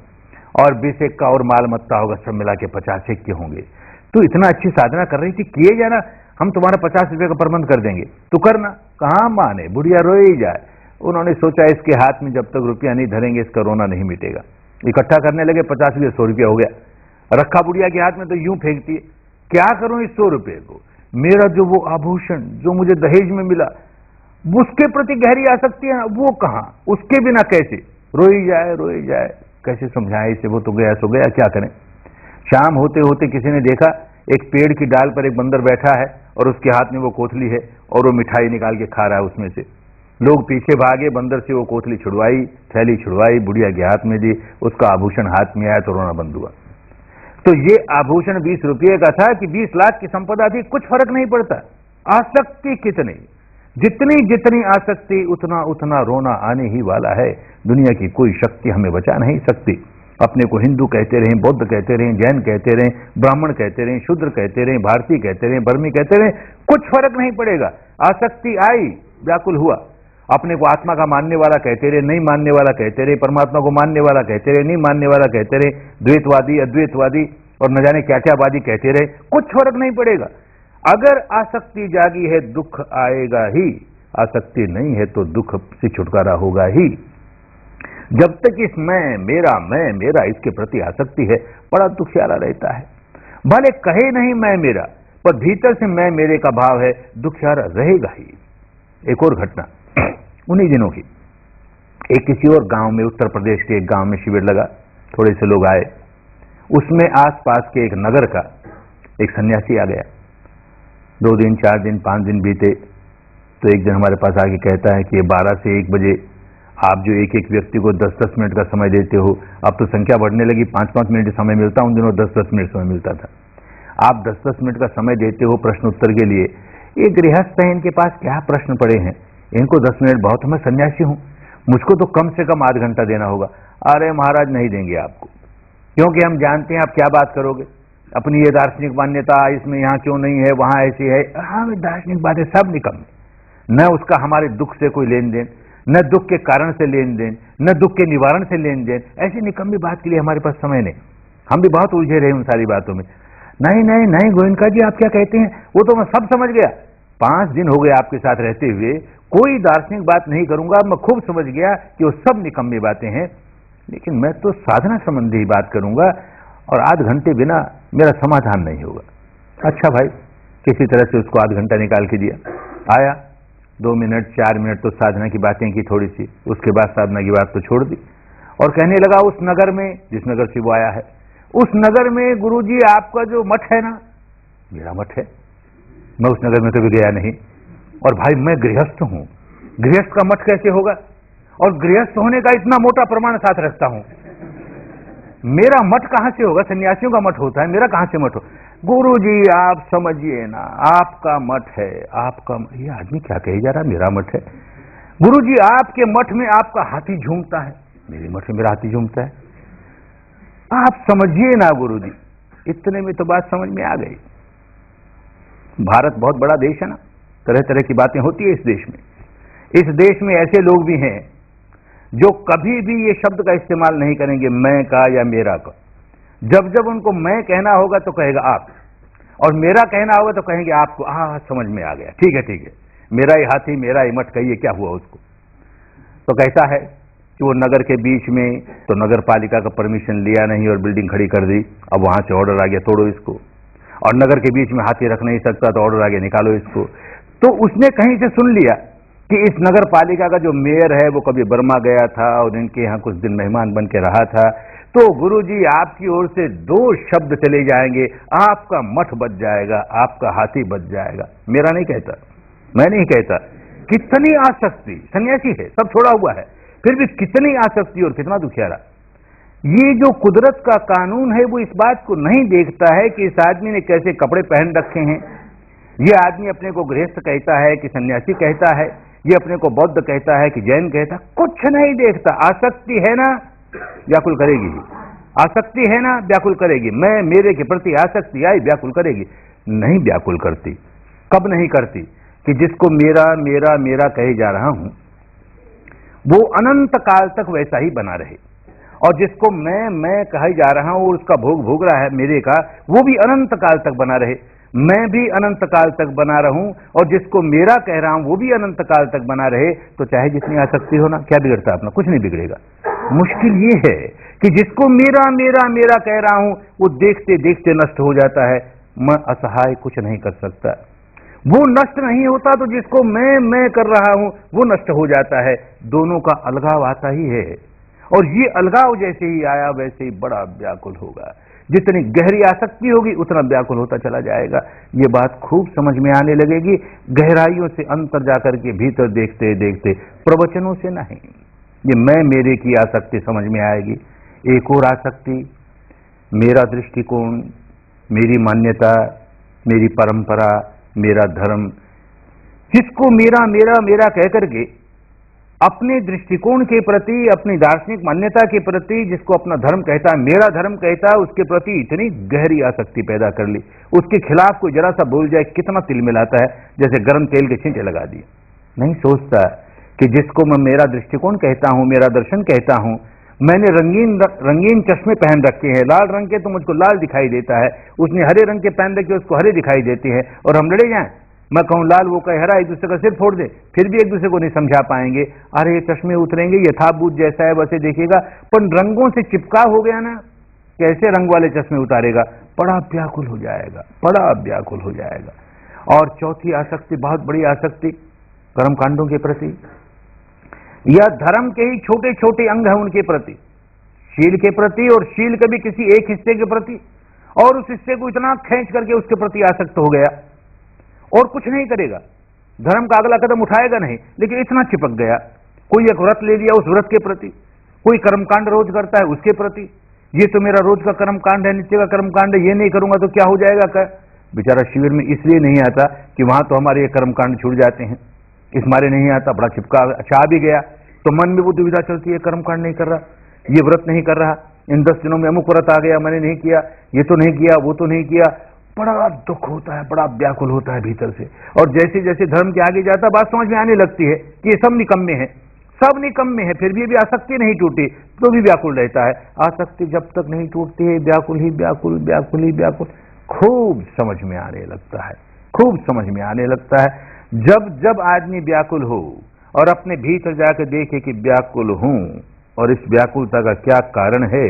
और 20 एक का और माल मत्ता होगा, सब मिला के 50 एक के होंगे। तू इतना अच्छी साधना कर रही थी, किए जाना, हम तुम्हारा 50 रुपये का प्रबंध कर देंगे, तू करना। कहाँ माने, बुढ़िया रोई जाए। उन्होंने सोचा इसके हाथ में जब तक रुपया नहीं धरेंगे इसका रोना नहीं मिटेगा। इकट्ठा करने लगे, 50 रुपये 100 रुपया हो गया। रखा बुढ़िया के हाथ में तो यूं फेंकती है, क्या करूं इस 100 रुपये को? मेरा जो वो आभूषण जो मुझे दहेज में मिला, उसके प्रति गहरी आसक्ति है ना, वो कहां, उसके बिना कैसे? रोई जाए, कैसे समझाए इसे? वो तो गया सो गया, क्या करें। शाम होते होते किसी ने देखा एक पेड़ की डाल पर एक बंदर बैठा है और उसके हाथ में वो कोथली है और वो मिठाई निकाल के खा रहा है उसमें से। लोग पीछे भागे, बंदर से वो कोथली छुड़वाई, थैली छुड़वाई, बुढ़िया के हाथ में दी, उसका आभूषण हाथ में आया तो रोना बंद हुआ। तो ये आभूषण 20 रुपये का था कि 20 लाख की संपदा थी, कुछ फर्क नहीं पड़ता। आसक्ति कितनी, जितनी जितनी आसक्ति उतना उतना रोना आने ही वाला है। दुनिया की कोई शक्ति हमें बचा नहीं सकती। अपने को हिंदू कहते रहें, बौद्ध कहते रहें, जैन कहते रहें, ब्राह्मण कहते रहें, शूद्र कहते रहें, भारतीय कहते रहें, बर्मी कहते रहें, कुछ फर्क नहीं पड़ेगा। आसक्ति आई, व्याकुल हुआ। अपने को आत्मा का मानने वाला कहते रहे, नहीं मानने वाला कहते रहे, परमात्मा को मानने वाला कहते रहे, नहीं मानने वाला कहते रहे, द्वैतवादी, अद्वैतवादी और न जाने क्या क्या वादी कहते रहे, कुछ फर्क नहीं पड़ेगा। अगर आसक्ति जागी है दुख आएगा ही, आसक्ति नहीं है तो दुख से छुटकारा होगा ही। जब तक इस मैं मेरा इसके प्रति आसक्ति है, बड़ा दुखियारा रहता है। भले कहे नहीं मैं मेरा, पर भीतर से मैं मेरे का भाव है, दुखियारा रहेगा ही। एक और घटना उन्हीं दिनों की, एक किसी और गांव में, उत्तर प्रदेश के एक गांव में शिविर लगा, थोड़े से लोग आए। उसमें आसपास के एक नगर का एक सन्यासी आ गया। 2 दिन 4 दिन 5 दिन बीते तो एक दिन हमारे पास आके कहता है कि 12 से 1 बजे आप जो एक एक व्यक्ति को 10-10 मिनट का समय देते हो, अब तो संख्या बढ़ने लगी, 5-5 मिनट समय मिलता, उन दिनों 10-10 मिनट समय मिलता था। आप 10-10 मिनट का समय देते हो प्रश्न उत्तर के लिए। ये गृहस्थ है, इनके पास क्या प्रश्न पड़े हैं, इनको 10 मिनट बहुत, मैं सन्यासी हूं, मुझको तो कम से कम आध घंटा देना होगा। अरे महाराज नहीं देंगे आपको, क्योंकि हम जानते हैं आप क्या बात करोगे, अपनी ये दार्शनिक मान्यता इसमें यहाँ क्यों नहीं है, वहां ऐसी है। हाँ, दार्शनिक बातें सब निकम्मी, न उसका हमारे दुख से कोई लेन देन, न दुख के कारण से लेन देन, न दुख के निवारण से लेन देन। ऐसी निकम्मी बात के लिए हमारे पास समय नहीं। हम भी बहुत उलझे रहे उन सारी बातों में। नहीं नहीं नहीं गोयनका जी, आप क्या कहते हैं, वो तो मैं सब समझ गया। 5 दिन हो गए आपके साथ रहते हुए, कोई दार्शनिक बात नहीं करूंगा, मैं खूब समझ गया कि वो सब निकम्मी बातें हैं, लेकिन मैं तो साधना संबंधी बात करूंगा और आध घंटे बिना मेरा समाधान नहीं होगा। अच्छा भाई, किसी तरह से उसको आध घंटा निकाल के दिया। आया 2 मिनट 4 मिनट तो साधना की बातें की थोड़ी सी, उसके बाद साधना की बात तो छोड़ दी और कहने लगा उस नगर में, जिस नगर से वो आया है, उस नगर में गुरुजी आपका जो मठ है ना, मेरा मठ है, मैं उस नगर में कभी गया नहीं, और भाई मैं गृहस्थ हूं, गृहस्थ का मठ कैसे होगा, और गृहस्थ होने का इतना मोटा प्रमाण साथ रखता हूं, मेरा मठ कहां से होगा, सन्यासियों का मठ होता है, मेरा कहां से मठ हो। गुरुजी आप समझिए ना, आपका मठ है, आपका, ये आदमी क्या कहे जा रहा, मेरा मठ है। गुरुजी आपके मठ में आपका हाथी झूमता है, मेरे मठ में मेरा हाथी झूमता है, आप समझिए ना गुरुजी। इतने में तो बात समझ में आ गई। भारत बहुत बड़ा देश है ना, तरह तरह की बातें होती है इस देश में। इस देश में ऐसे लोग भी हैं जो कभी भी ये शब्द का इस्तेमाल नहीं करेंगे, मैं का या मेरा का। जब जब उनको मैं कहना होगा तो कहेगा आप, और मेरा कहना होगा तो कहेंगे आपको। हाँ, समझ में आ गया, ठीक है ठीक है, मेरा ही हाथी मेरा ही मठ, कहिए क्या हुआ उसको। तो कैसा है कि वो नगर के बीच में, तो नगर पालिका का परमिशन लिया नहीं और बिल्डिंग खड़ी कर दी, अब वहां से ऑर्डर आ गया तोड़ो इसको, और नगर के बीच में हाथी रख नहीं सकता तो ऑर्डर आ गया निकालो इसको। तो उसने कहीं से सुन लिया कि इस नगर पालिका का जो मेयर है वो कभी बर्मा गया था और इनके यहाँ कुछ दिन मेहमान बन के रहा था, तो गुरुजी आपकी ओर से 2 शब्द चले जाएंगे, आपका मठ बच जाएगा, आपका हाथी बच जाएगा। मेरा नहीं कहता, मैं नहीं कहता। कितनी आसक्ति, सन्यासी है, सब छोड़ा हुआ है, फिर भी कितनी आसक्ति और कितना दुखियारा। ये जो कुदरत का कानून है वो इस बात को नहीं देखता है कि इस आदमी ने कैसे कपड़े पहन रखे हैं। ये आदमी अपने को गृहस्थ कहता है कि सन्यासी कहता है, ये अपने को बौद्ध कहता है कि जैन कहता, कुछ नहीं देखता। आसक्ति है ना, व्याकुल करेगी, आसक्ति है ना, व्याकुल करेगी। मैं मेरे के प्रति आसक्ति आई, व्याकुल करेगी। नहीं व्याकुल करती, कब नहीं करती, कि जिसको मेरा मेरा मेरा कहे जा रहा हूं वो अनंत काल तक वैसा ही बना रहे, और जिसको मैं कहे जा रहा हूं और उसका भोग भोग रहा है मेरे का, वो भी अनंत काल तक बना रहे, मैं भी अनंत काल तक बना रहूं, और जिसको मेरा कह रहा हूं वो भी अनंत काल तक बना रहे। तो चाहे जितनी आसक्ति हो ना, क्या बिगड़ता अपना, कुछ नहीं बिगड़ेगा। मुश्किल ये है कि जिसको मेरा मेरा मेरा कह रहा हूं वो देखते देखते नष्ट हो जाता है, मैं असहाय कुछ नहीं कर सकता। वो नष्ट नहीं होता तो जिसको मैं कर रहा हूं वो नष्ट हो जाता है। दोनों का अलगाव आता ही है, और ये अलगाव जैसे ही आया वैसे ही बड़ा व्याकुल होगा। जितनी गहरी आसक्ति होगी उतना व्याकुल होता चला जाएगा। ये बात खूब समझ में आने लगेगी, गहराइयों से अंतर जाकर के भीतर देखते देखते, प्रवचनों से नहीं। ये मैं मेरे की आसक्ति समझ में आएगी। एक और आसक्ति, मेरा दृष्टिकोण, मेरी मान्यता, मेरी परंपरा, मेरा धर्म। जिसको मेरा मेरा मेरा कह करके अपने दृष्टिकोण के प्रति, अपनी दार्शनिक मान्यता के प्रति, जिसको अपना धर्म कहता है, मेरा धर्म कहता है, उसके प्रति इतनी गहरी आसक्ति पैदा कर ली, उसके खिलाफ कोई जरा सा बोल जाए कितना तिल मिलाता है, जैसे गर्म तेल के छींटे लगा दिए। नहीं सोचता कि जिसको मैं मेरा दृष्टिकोण कहता हूं, मेरा दर्शन कहता हूं, मैंने रंगीन चश्मे पहन रखे हैं, लाल रंग के तो मुझको लाल दिखाई देता है, उसने हरे रंग के पहन रखे उसको हरे दिखाई देते हैं, और हम लड़े जाएं, मैं कहूं लाल वो कहे हरा, एक दूसरे का सिर फोड़ दे, फिर भी एक दूसरे को नहीं समझा पाएंगे। अरे ये चश्मे उतरेंगे, यथाभूत जैसा है वैसे देखेगा, पर रंगों से चिपका हो गया ना, कैसे रंग वाले चश्मे उतारेगा। बड़ा व्याकुल हो जाएगा, बड़ा व्याकुल हो जाएगा। और चौथी आसक्ति, बहुत बड़ी आसक्ति कर्मकांडों के प्रति, या धर्म के ही छोटे छोटे अंग हैं उनके प्रति, शील के प्रति, और शील के भी किसी एक हिस्से के प्रति, और उस हिस्से को इतना खींच करके उसके प्रति आसक्त हो गया और कुछ नहीं करेगा, धर्म का अगला कदम उठाएगा नहीं, लेकिन इतना चिपक गया। कोई एक व्रत ले लिया, उस व्रत के प्रति, कोई कर्मकांड रोज करता है उसके प्रति, ये तो मेरा रोज का कर्मकांड है, नित्य का कर्मकांड है, ये नहीं करूंगा तो क्या हो जाएगा। क्या बेचारा शिविर में इसलिए नहीं आता कि वहां तो हमारे ये कर्मकांड छूट जाते हैं, इस मारे नहीं आता, बड़ा चिपका, अच्छा आ भी गया तो मन में वो दुविधा चलती है, कर्मकांड नहीं कर रहा, ये व्रत नहीं कर रहा, इन 10 दिनों में अमुक व्रत आ गया, मैंने नहीं किया, ये तो नहीं किया, वो तो नहीं किया, बड़ा दुख होता है, बड़ा व्याकुल होता है भीतर से। और जैसे जैसे धर्म के आगे जाता बात समझ में आने लगती है कि ये सब निकम्मे हैं, सब निकम्मे हैं, फिर भी आसक्ति नहीं टूटी तो भी व्याकुल रहता है। आसक्ति जब तक नहीं टूटती है व्याकुल ही व्याकुल, व्याकुल ही व्याकुल। खूब समझ में आने लगता है, खूब समझ में आने लगता है। जब जब आदमी व्याकुल हो और अपने भीतर जाकर देखे कि व्याकुल हूं और इस व्याकुलता का क्या कारण है,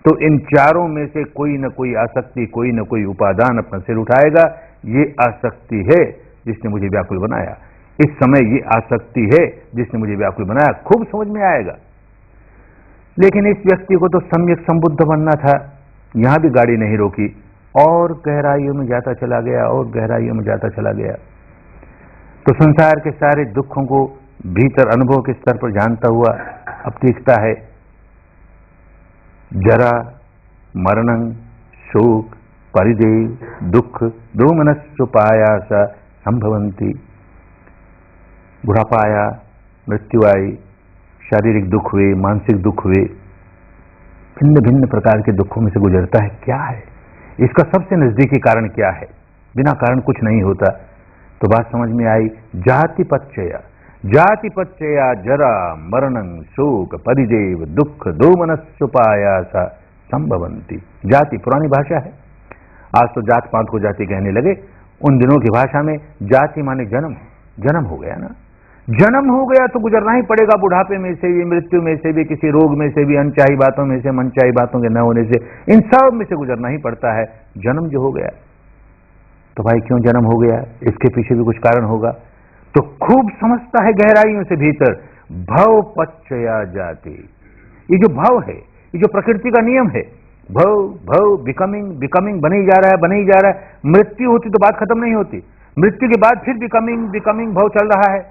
तो इन चारों में से कोई न कोई आसक्ति, कोई न कोई उपादान अपना सिर उठाएगा। ये आसक्ति है जिसने मुझे व्याकुल बनाया, इस समय ये आसक्ति है जिसने मुझे व्याकुल बनाया, खूब समझ में आएगा। लेकिन इस व्यक्ति को तो सम्यक संबुद्ध बनना था, यहां भी गाड़ी नहीं रोकी और गहराइयों में जाता चला गया, और गहराइयों में जाता चला गया। तो संसार के सारे दुखों को भीतर अनुभव के स्तर पर जानता हुआ अब देखता है जरा, मरणं, शोक, परिदेव, दुख, दोमनस्सुपायास संभवंती। बुढ़ापा आया, मृत्यु आई, शारीरिक दुख हुए, मानसिक दुख हुए, भिन्न भिन्न प्रकार के दुखों में से गुजरता है। क्या है इसका सबसे नजदीकी कारण? क्या है? बिना कारण कुछ नहीं होता। तो बात समझ में आई, जाति पच्चया, जाति पच्चया जरा मरणं शोक परिदेव दुख दोमनस्सुपायास संभवंती। जाति पुरानी भाषा है, आज तो जात पात को जाति कहने लगे। उन दिनों की भाषा में जाति माने जन्म, जन्म हो गया ना, जन्म हो गया तो गुजरना ही पड़ेगा, बुढ़ापे में से भी, मृत्यु में से भी, किसी रोग में से भी, अनचाही बातों में से, मनचाही बातों के न होने से, इन सब में से गुजरना ही पड़ता है। जन्म जो हो गया, तो भाई क्यों जन्म हो गया, इसके पीछे भी कुछ कारण होगा। तो खूब समझता है गहराइयों से भीतर, भव पच्चया जाति। ये जो भव है, ये जो प्रकृति का नियम है, भव भव बिकमिंग, बिकमिंग बने ही जा रहा है, बने ही जा रहा है। मृत्यु होती तो बात खत्म नहीं होती, मृत्यु के बाद फिर बिकमिंग, बिकमिंग भव चल रहा है।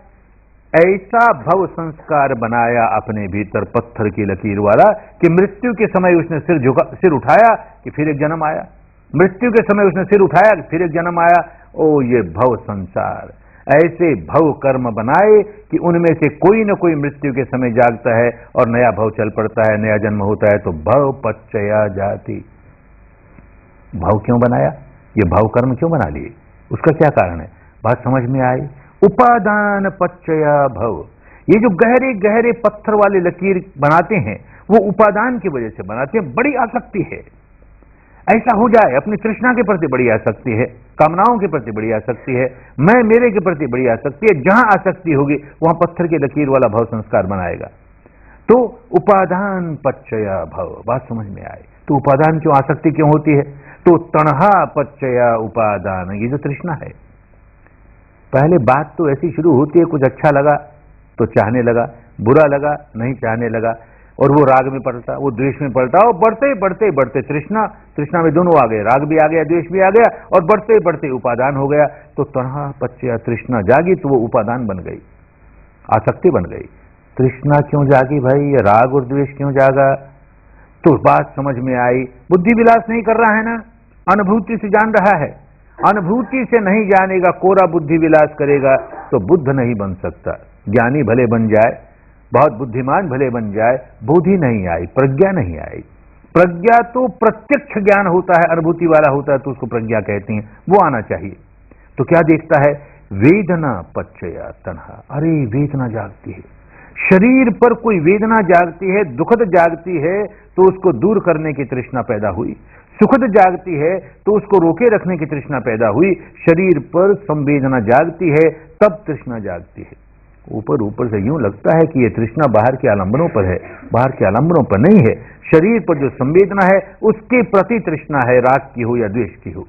ऐसा भव संस्कार बनाया अपने भीतर पत्थर की लकीर वाला कि मृत्यु के समय उसने सिर उठाया कि फिर एक जन्म आया, मृत्यु के समय उसने सिर उठाया कि फिर एक जन्म आया। ओ ये भव संसार, ऐसे भव कर्म बनाए कि उनमें से कोई न कोई मृत्यु के समय जागता है और नया भव चल पड़ता है, नया जन्म होता है। तो भव पच्चया जाति। भव क्यों बनाया, ये भव कर्म क्यों बना लिए, उसका क्या कारण है? बात समझ में आई। उपादान पच्चया भव। ये जो गहरे गहरे पत्थर वाले लकीर बनाते हैं वो उपादान की वजह से बनाते हैं। बड़ी आसक्ति है, ऐसा हो जाए, अपनी तृष्णा के प्रति बड़ी आसक्ति है, कामनाओं के प्रति बड़ी आसक्ति है, मैं मेरे के प्रति बड़ी आसक्ति है। जहां आसक्ति होगी वहां पत्थर के लकीर वाला भव संस्कार बनाएगा। तो उपादान पच्चया भव, बात समझ में आए। तो उपादान क्यों, आसक्ति क्यों होती है? तो तणहा पच्चया उपादान, ये जो तृष्णा है। पहले बात तो ऐसी शुरू होती है, कुछ अच्छा लगा तो चाहने लगा, बुरा लगा नहीं चाहने लगा, और वो राग में पड़ता, वो द्वेष में पड़ता, और बढ़ते बढ़ते बढ़ते तृष्णा, तृष्णा में दोनों आ गए, राग भी आ गया, द्वेष भी आ गया, और बढ़ते बढ़ते उपादान हो गया। तो तणहा पच्चया, तृष्णा जागी तो वो उपादान बन गई, आसक्ति बन गई। तृष्णा क्यों जागी भाई, ये राग और द्वेष क्यों जागा? तो बात समझ में आई, बुद्धि विलास नहीं कर रहा है ना, अनुभूति से जान रहा है। अनुभूति से नहीं जानेगा, कोरा बुद्धि विलास करेगा तो बुद्ध नहीं बन सकता। ज्ञानी भले बन जाए, बहुत बुद्धिमान भले बन जाए, बुद्धि नहीं आई, प्रज्ञा नहीं आई। प्रज्ञा तो प्रत्यक्ष ज्ञान होता है, अनुभूति वाला होता है, तो उसको प्रज्ञा कहते हैं, वो आना चाहिए। तो क्या देखता है, वेदना पच्चया तन्हा। अरे वेदना जागती है, शरीर पर कोई वेदना जागती है, दुखद जागती है, तो उसको दूर करने की तृष्णा पैदा हुई। सुखद जागती है तो उसको रोके रखने की तृष्णा पैदा हुई। शरीर पर संवेदना जागती है तब तृष्णा जागती है। ऊपर ऊपर से यूं लगता है कि ये तृष्णा बाहर के आलंबनों पर है, बाहर के आलंबनों पर नहीं है। शरीर पर जो संवेदना है उसके प्रति तृष्णा है, राग की हो या द्वेष की हो।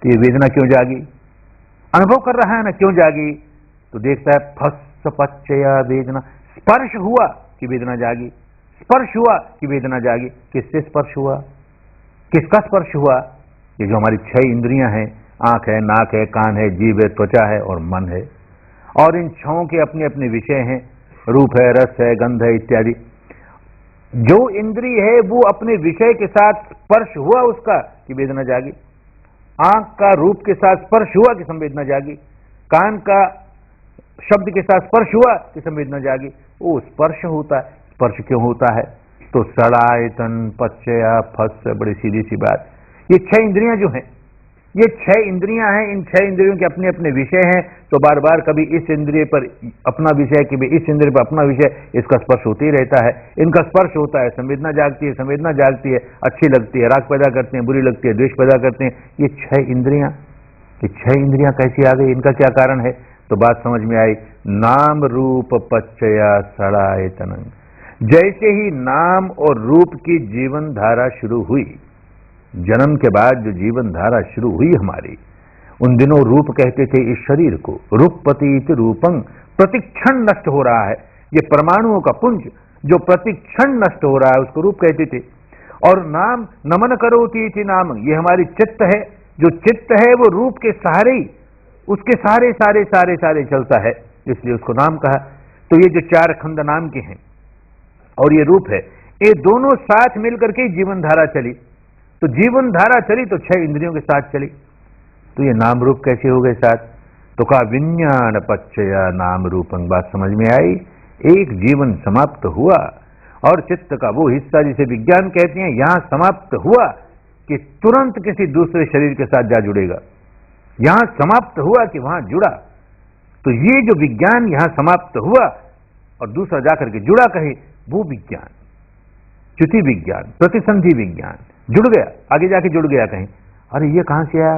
तो ये वेदना क्यों जागी? अनुभव कर रहा है ना, क्यों जागी? तो देखता है फस पच्चया वेदना, स्पर्श हुआ कि वेदना जागी, स्पर्श हुआ कि वेदना जागी। किससे स्पर्श हुआ? किसका स्पर्श हुआ? ये जो हमारी 6 इंद्रियां हैं, आंख है, नाक है, कान है, जीभ है, त्वचा है और मन है, और इन 6 के अपने अपने विषय हैं, रूप है, रस है, गंध है इत्यादि। जो इंद्रिय है वो अपने विषय के साथ स्पर्श हुआ उसका कि वेदना जागी। आंख का रूप के साथ स्पर्श हुआ कि संवेदना जागी, कान का शब्द के साथ स्पर्श हुआ कि संवेदना जागी। वो स्पर्श होता है। स्पर्श क्यों होता है? तो सड़ायतन पच्चया फस, बड़ी सीधी सी बात। ये 6 इंद्रियां जो हैं, ये 6 इंद्रियां हैं, इन 6 इंद्रियों के अपने अपने विषय हैं। तो बार बार कभी इस इंद्रिय पर अपना विषय, कभी इस इंद्रिय पर अपना विषय, इसका स्पर्श होते ही रहता है। इनका स्पर्श होता है, संवेदना जागती है, संवेदना जागती है, अच्छी लगती है, राग पैदा करते हैं, बुरी लगती है, द्वेष पैदा करते हैं। ये 6 इंद्रियां, ये 6 इंद्रियां कैसी आ गई? इनका क्या कारण है? तो बात समझ में आई। नाम रूप पच्चया सड़ायतन। जैसे ही नाम और रूप की जीवन धारा शुरू हुई, जन्म के बाद जो जीवन धारा शुरू हुई हमारी, उन दिनों रूप कहते थे इस शरीर को। रूपपतीत रूपं, प्रतिक्षण नष्ट हो रहा है। ये परमाणुओं का पुंज जो प्रतिक्षण नष्ट हो रहा है उसको रूप कहते थे। और नाम नमन करोति इति नाम, ये हमारी चित्त है। जो चित्त है वो रूप के सहारे ही, उसके सारे सारे सारे सारे चलता है, इसलिए उसको नाम कहा। तो ये जो 4 खंड नाम के हैं और ये रूप है, ये दोनों साथ मिलकर के जीवन धारा चली। तो जीवन धारा चली तो 6 इंद्रियों के साथ चली। तो ये नाम रूप कैसे हो गए साथ? तो कहा विज्ञान पच्चया नाम रूपं। बात समझ में आई। एक जीवन समाप्त हुआ और चित्त का वो हिस्सा जिसे विज्ञान कहते हैं यहां समाप्त हुआ कि तुरंत किसी दूसरे शरीर के साथ जा जुड़ेगा। यहां समाप्त हुआ कि वहां जुड़ा। तो ये जो विज्ञान यहां समाप्त हुआ और दूसरा जाकर के जुड़ा कहीं, वो विज्ञान, च्युति विज्ञान, प्रतिसंधि विज्ञान जुड़ गया, आगे जाके जुड़ गया कहीं। अरे ये कहां से आया?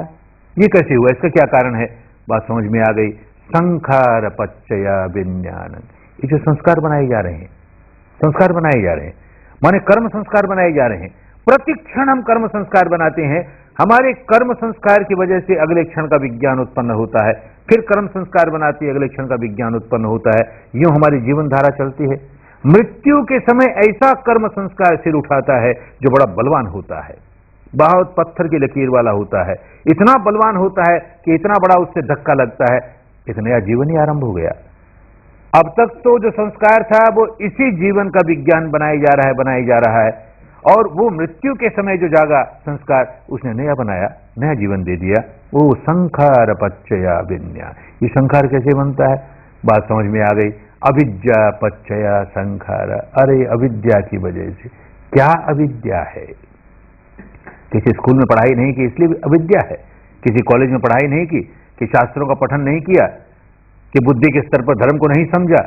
ये कैसे हुआ? इसका क्या कारण है? बात समझ में आ गई। संखार पच्चया विज्ञान। ये जो संस्कार बनाए जा रहे हैं, संस्कार बनाए जा रहे हैं, माने कर्म संस्कार बनाए जा रहे हैं। प्रतिक्षण हम कर्म संस्कार बनाते हैं। हमारे कर्म संस्कार की वजह से अगले क्षण का विज्ञान उत्पन्न होता है, फिर कर्म संस्कार बनाते अगले क्षण का विज्ञान उत्पन्न होता है। यूं हमारी जीवन धारा चलती है। मृत्यु के समय ऐसा कर्म संस्कार सिर उठाता है जो बड़ा बलवान होता है, बहुत पत्थर की लकीर वाला होता है, इतना बलवान होता है कि इतना बड़ा उससे धक्का लगता है, एक नया जीवन ही आरंभ हो गया। अब तक तो जो संस्कार था वो इसी जीवन का विज्ञान बनाया जा रहा है, बनाया जा रहा है। और वो मृत्यु के समय जो जागा संस्कार, उसने नया बनाया, नया जीवन दे दिया। वो संखार पच्चया विज्ञान। ये संखार कैसे बनता है? बात समझ में आ गई। अविद्या पच्चया संखार। अरे अविद्या की वजह से। क्या अविद्या है? किसी स्कूल में पढ़ाई नहीं की इसलिए अविद्या है, किसी कॉलेज में पढ़ाई नहीं की, कि शास्त्रों का पठन नहीं किया, कि बुद्धि के स्तर पर धर्म को नहीं समझा,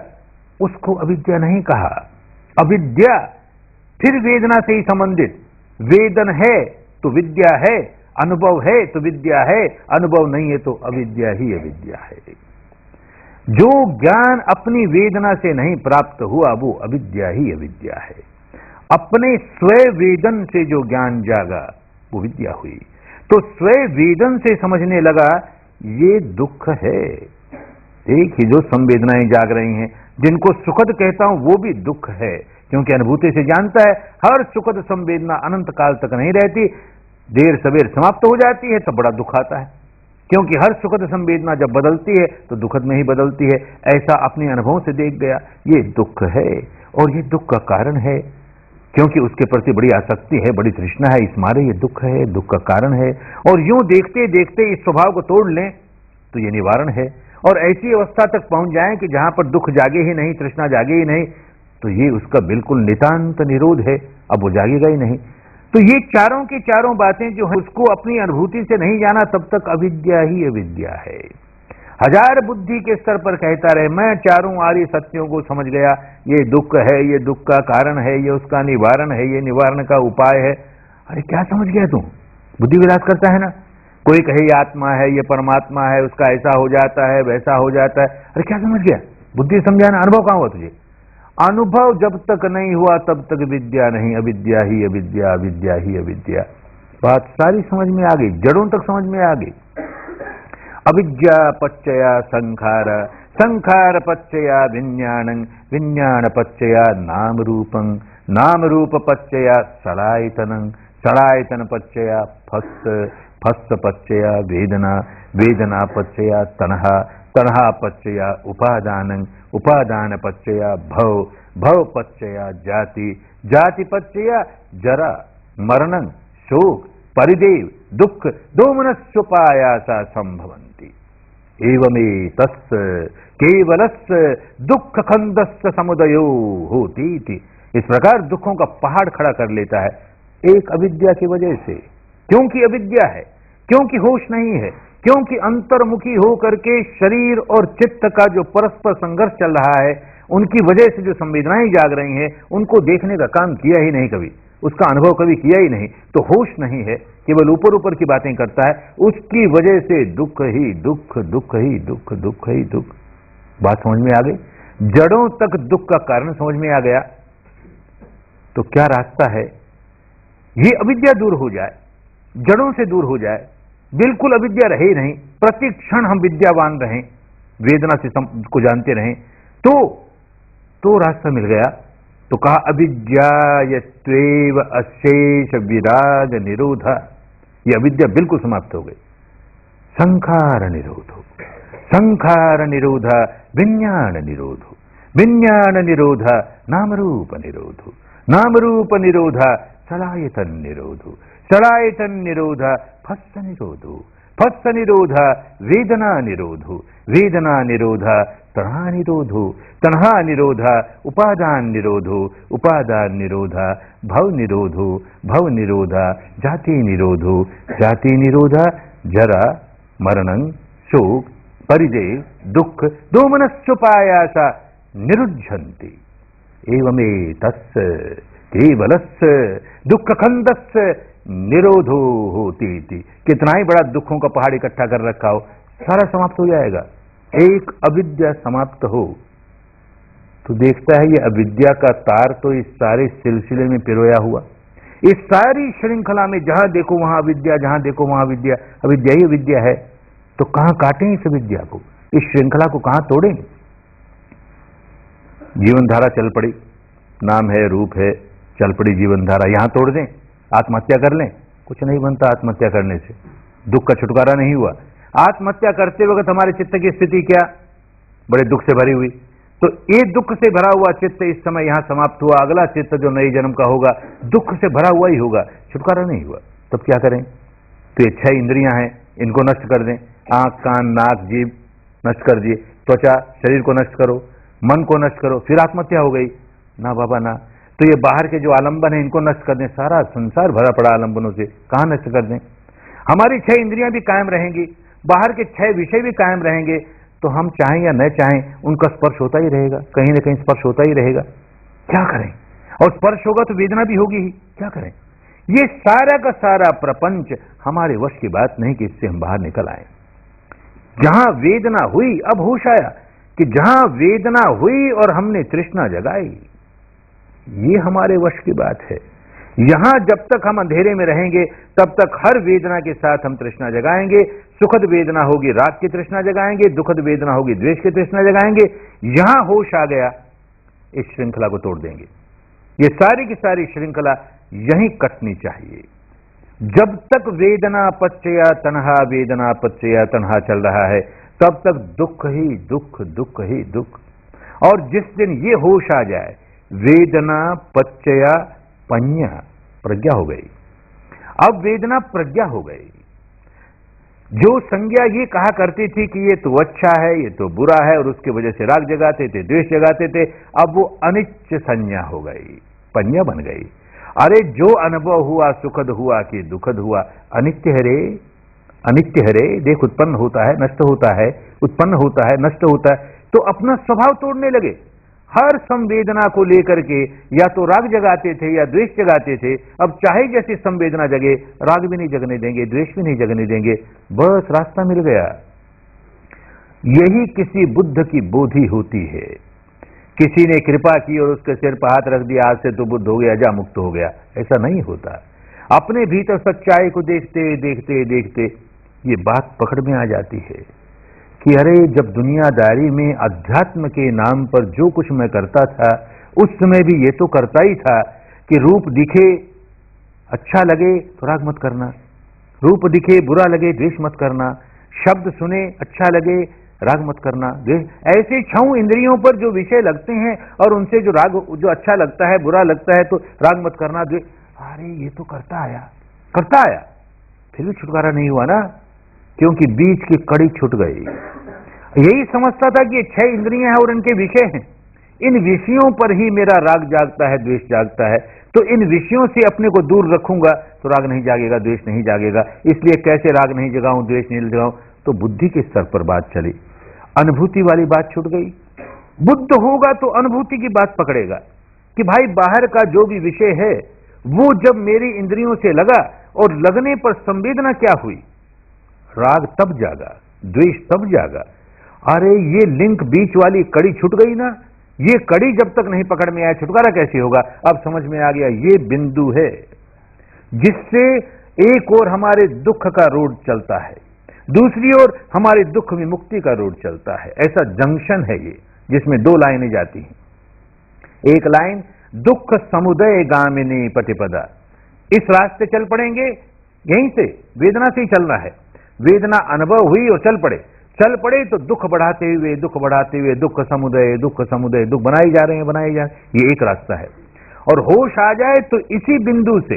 उसको अविद्या नहीं कहा। अविद्या फिर वेदना से ही संबंधित। वेदन है तो विद्या है, अनुभव है तो विद्या है, अनुभव नहीं है तो अविद्या ही अविद्या है। जो ज्ञान अपनी वेदना से नहीं प्राप्त हुआ वो अविद्या ही अविद्या है। अपने स्वयं वेदन से जो ज्ञान जागा वो विद्या हुई। तो स्वयं वेदन से समझने लगा ये दुख है। एक ही जो संवेदनाएं जाग रही हैं, जिनको सुखद कहता हूं वो भी दुख है, क्योंकि अनुभूति से जानता है हर सुखद संवेदना अनंत काल तक नहीं रहती, देर सवेर समाप्त हो जाती है, तब बड़ा दुख आता है। क्योंकि हर सुखद संवेदना जब बदलती है तो दुखद में ही बदलती है। ऐसा अपने अनुभव से देख गया, ये दुख है। और ये दुख का कारण है क्योंकि उसके प्रति बड़ी आसक्ति है, बड़ी तृष्णा है, इस मारे ये दुख है, दुख का कारण है। और यूं देखते देखते इस स्वभाव को तोड़ लें तो ये निवारण है। और ऐसी अवस्था तक पहुंच जाएं कि जहां पर दुख जागे ही नहीं, तृष्णा जागे ही नहीं, तो ये उसका बिल्कुल नितांत निरोध है, अब वो जागेगा ही नहीं। तो ये चारों की चारों बातें जो है उसको अपनी अनुभूति से नहीं जाना, तब तक अविद्या ही अविद्या है। हजार बुद्धि के स्तर पर कहता रहे मैं चारों आर्य सत्यों को समझ गया, ये दुख है, ये दुख का कारण है, ये उसका निवारण है, ये निवारण का उपाय है। अरे क्या समझ गया तुम? बुद्धि विलास करता है ना। कोई कहे ये आत्मा है, ये परमात्मा है, उसका ऐसा हो जाता है, वैसा हो जाता है। अरे क्या समझ गया? बुद्धि समझाना, अनुभव कहाँ हुआ तुझे? अनुभव जब तक नहीं हुआ तब तक विद्या नहीं। अविद्या ही अविद्या, अविद्या ही अविद्या। बात सारी समझ में आ गई, जड़ों तक समझ में आ गई। अविद्या पच्चया संखार, संखार पच्चया विज्ञानं, विज्ञान पच्चया नाम रूपं, नाम रूप पच्चया सलायतनं, सलायतन पच्चया फस्त, फस्त पच्चया वेदना, वेदना पच्चया तणहा, तणहा पच्चया उपादानं, उपादान पच्चया भव, भव पच्चया जाति, जाति पच्चया जरा मरणं शोक परिदेव दुख दोमनस्योपायासा संभवन्ति। एवमेतस्य केवलस्य दुख खंडस्य समुदयो होती थी। इस प्रकार दुखों का पहाड़ खड़ा कर लेता है एक अविद्या की वजह से। क्योंकि अविद्या है, क्योंकि होश नहीं है, क्योंकि अंतर्मुखी होकर के शरीर और चित्त का जो परस्पर संघर्ष चल रहा है, उनकी वजह से जो संवेदनाएं जाग रही हैं, उनको देखने का काम किया ही नहीं कभी, उसका अनुभव कभी किया ही नहीं। तो होश नहीं है, केवल ऊपर ऊपर की बातें करता है, उसकी वजह से दुख ही दुख, दुख ही दुख, दुख ही दुख। बात समझ में आ गई? जड़ों तक दुख का कारण समझ में आ गया। तो क्या रास्ता है? ये अविद्या दूर हो जाए, जड़ों से दूर हो जाए, बिल्कुल अविद्या रहे ही नहीं, प्रति क्षण हम विद्यावान रहें, वेदना से को जानते रहें, तो रास्ता मिल गया। तो कहा अविद्यायत्वेव अशेष विराग निरोध। ये अविद्या बिल्कुल समाप्त हो गई। संखार निरोधो, संखार निरोध विज्ञान निरोधो, विज्ञान निरोध नाम रूप निरोधो, नाम रूप निरोध सलायतन निरोधो, सलायतन निरोध फस्स निरोधो, फस्स निरोध वेदना निरोधो, वेदना निरोध तणहा निरोधो, तणहा निरोध उपादान निरोधो, उपादान निरोध भव निरोधो, भव निरोध जाति निरोधो, जाति निरोध जरा मरणं शोक परिदेव दुख दोमनस्योपायासा निरुध्यन्ति। एवमेतस्य केवलस्य दुख खंडस्य निरोधो होती थी। कितना ही बड़ा दुखों का पहाड़ इकट्ठा कर रखा हो, सारा समाप्त हो जाएगा। एक अविद्या समाप्त हो तो देखता है ये अविद्या का तार तो इस सारे सिलसिले में पिरोया हुआ, इस सारी श्रृंखला में जहां देखो वहां अविद्या, जहां देखो वहां अविद्या, अविद्या ही अविद्या है। तो कहां काटें इस अविद्या को, इस श्रृंखला को कहां तोड़ें? जीवन धारा चल पड़ी, नाम है रूप है, चल पड़ी जीवन धारा, यहां तोड़ दें, आत्महत्या कर लें, कुछ नहीं बनता आत्महत्या करने से, दुख का छुटकारा नहीं हुआ। आत्महत्या करते वक्त हमारे चित्त की स्थिति क्या? बड़े दुख से भरी हुई। तो ये दुख से भरा हुआ चित्त इस समय यहां समाप्त हुआ, अगला चित्त जो नए जन्म का होगा दुख से भरा हुआ ही होगा, छुटकारा नहीं हुआ। तब क्या करें? तो ये 6 इंद्रियां हैं, इनको नष्ट कर दें। आंख कान नाक जीभ नष्ट कर दिए, त्वचा शरीर को नष्ट करो, मन को नष्ट करो, फिर आत्महत्या हो गई ना बाबा ना। तो ये बाहर के जो आलंबन है इनको नष्ट कर दें, सारा संसार भरा पड़ा आलंबनों से, कहां नष्ट कर दें? हमारी 6 इंद्रियां भी कायम रहेंगी, बाहर के 6 विषय भी कायम रहेंगे, तो हम चाहें या न चाहें उनका स्पर्श होता ही रहेगा, कहीं ना कहीं स्पर्श होता ही रहेगा। क्या करें? और स्पर्श होगा तो वेदना भी होगी ही, क्या करें? ये सारा का सारा प्रपंच हमारे वश की बात नहीं कि इससे हम बाहर निकल आए। जहां वेदना हुई, अब होश आया कि जहां वेदना हुई और हमने तृष्णा जगाई, ये हमारे वश की बात है। यहां जब तक हम अंधेरे में रहेंगे तब तक हर वेदना के साथ हम तृष्णा जगाएंगे। सुखद वेदना होगी राग की तृष्णा जगाएंगे, दुखद वेदना होगी द्वेष की तृष्णा जगाएंगे। यहां होश आ गया, इस श्रृंखला को तोड़ देंगे। ये सारी की सारी श्रृंखला यहीं कटनी चाहिए। जब तक वेदना पच्चया तन्हा, वेदना पच्चया तन्हा चल रहा है, तब तक दुख ही दुख, दुख ही दुख। और जिस दिन ये होश आ जाए, वेदना पच्चया पඤ्ञा, प्रज्ञा हो गई, अब वेदना प्रज्ञा हो गई। जो संज्ञा ये कहा करती थी कि ये तो अच्छा है, ये तो बुरा है, और उसकी वजह से राग जगाते थे, द्वेष जगाते थे, अब वो अनित्य संज्ञा हो गई, पඤ्ञा बन गई। अरे जो अनुभव हुआ सुखद हुआ कि दुखद हुआ, अनित्य है रे, अनित्य है रे। देख, उत्पन्न होता है नष्ट होता है, उत्पन्न होता है नष्ट होता है। तो अपना स्वभाव तोड़ने लगे। हर संवेदना को लेकर के या तो राग जगाते थे या द्वेष जगाते थे। अब चाहे जैसी संवेदना जगे, राग भी नहीं जगने देंगे, द्वेष भी नहीं जगने देंगे। बस रास्ता मिल गया। यही किसी बुद्ध की बोधि होती है। किसी ने कृपा की और उसके सिर पर हाथ रख दिया, आज से तो बुद्ध हो गया, जा मुक्त हो गया, ऐसा नहीं होता। अपने भीतर सच्चाई को देखते देखते देखते ये बात पकड़ में आ जाती है कि अरे, जब दुनियादारी में अध्यात्म के नाम पर जो कुछ मैं करता था, उस समय भी ये तो करता ही था कि रूप दिखे अच्छा लगे तो राग मत करना, रूप दिखे बुरा लगे द्वेष मत करना, शब्द सुने अच्छा लगे राग मत करना, ऐसे 6 इंद्रियों पर जो विषय लगते हैं और उनसे जो राग, जो अच्छा लगता है बुरा लगता है तो राग मत करना। अरे ये तो करता आया, फिर भी छुटकारा नहीं हुआ ना, क्योंकि बीच की कड़ी छूट गई। यही समझता था कि ये 6 इंद्रियां हैं और इनके विषय हैं, इन विषयों पर ही मेरा राग जागता है, द्वेष जागता है, तो इन विषयों से अपने को दूर रखूंगा तो राग नहीं जागेगा, द्वेष नहीं जागेगा। इसलिए कैसे राग नहीं जगाऊं, द्वेष नहीं जगाऊं? तो बुद्धि के स्तर पर बात चली, अनुभूति वाली बात छूट गई। बुद्ध होगा तो अनुभूति की बात पकड़ेगा कि भाई बाहर का जो भी विषय है वो जब मेरी इंद्रियों से लगा और लगने पर संवेदना क्या हुई, राग तब जागा, द्वेष तब जागा। अरे ये लिंक बीच वाली कड़ी छूट गई ना, ये कड़ी जब तक नहीं पकड़ में आया छुटकारा कैसे होगा? अब समझ में आ गया, ये बिंदु है जिससे एक ओर हमारे दुख का रोड चलता है, दूसरी ओर हमारे दुख विमुक्ति का रोड चलता है। ऐसा जंक्शन है ये, जिसमें 2 लाइनें जाती हैं। एक लाइन दुख समुदय गामिनी पटिपदा, इस रास्ते चल पड़ेंगे, यहीं से वेदना से ही चलना है। वेदना अनुभव हुई और चल पड़े तो दुख बढ़ाते हुए दुख समुदय दुख बनाए जा रहे हैं, ये एक रास्ता है। और होश आ जाए तो इसी बिंदु से,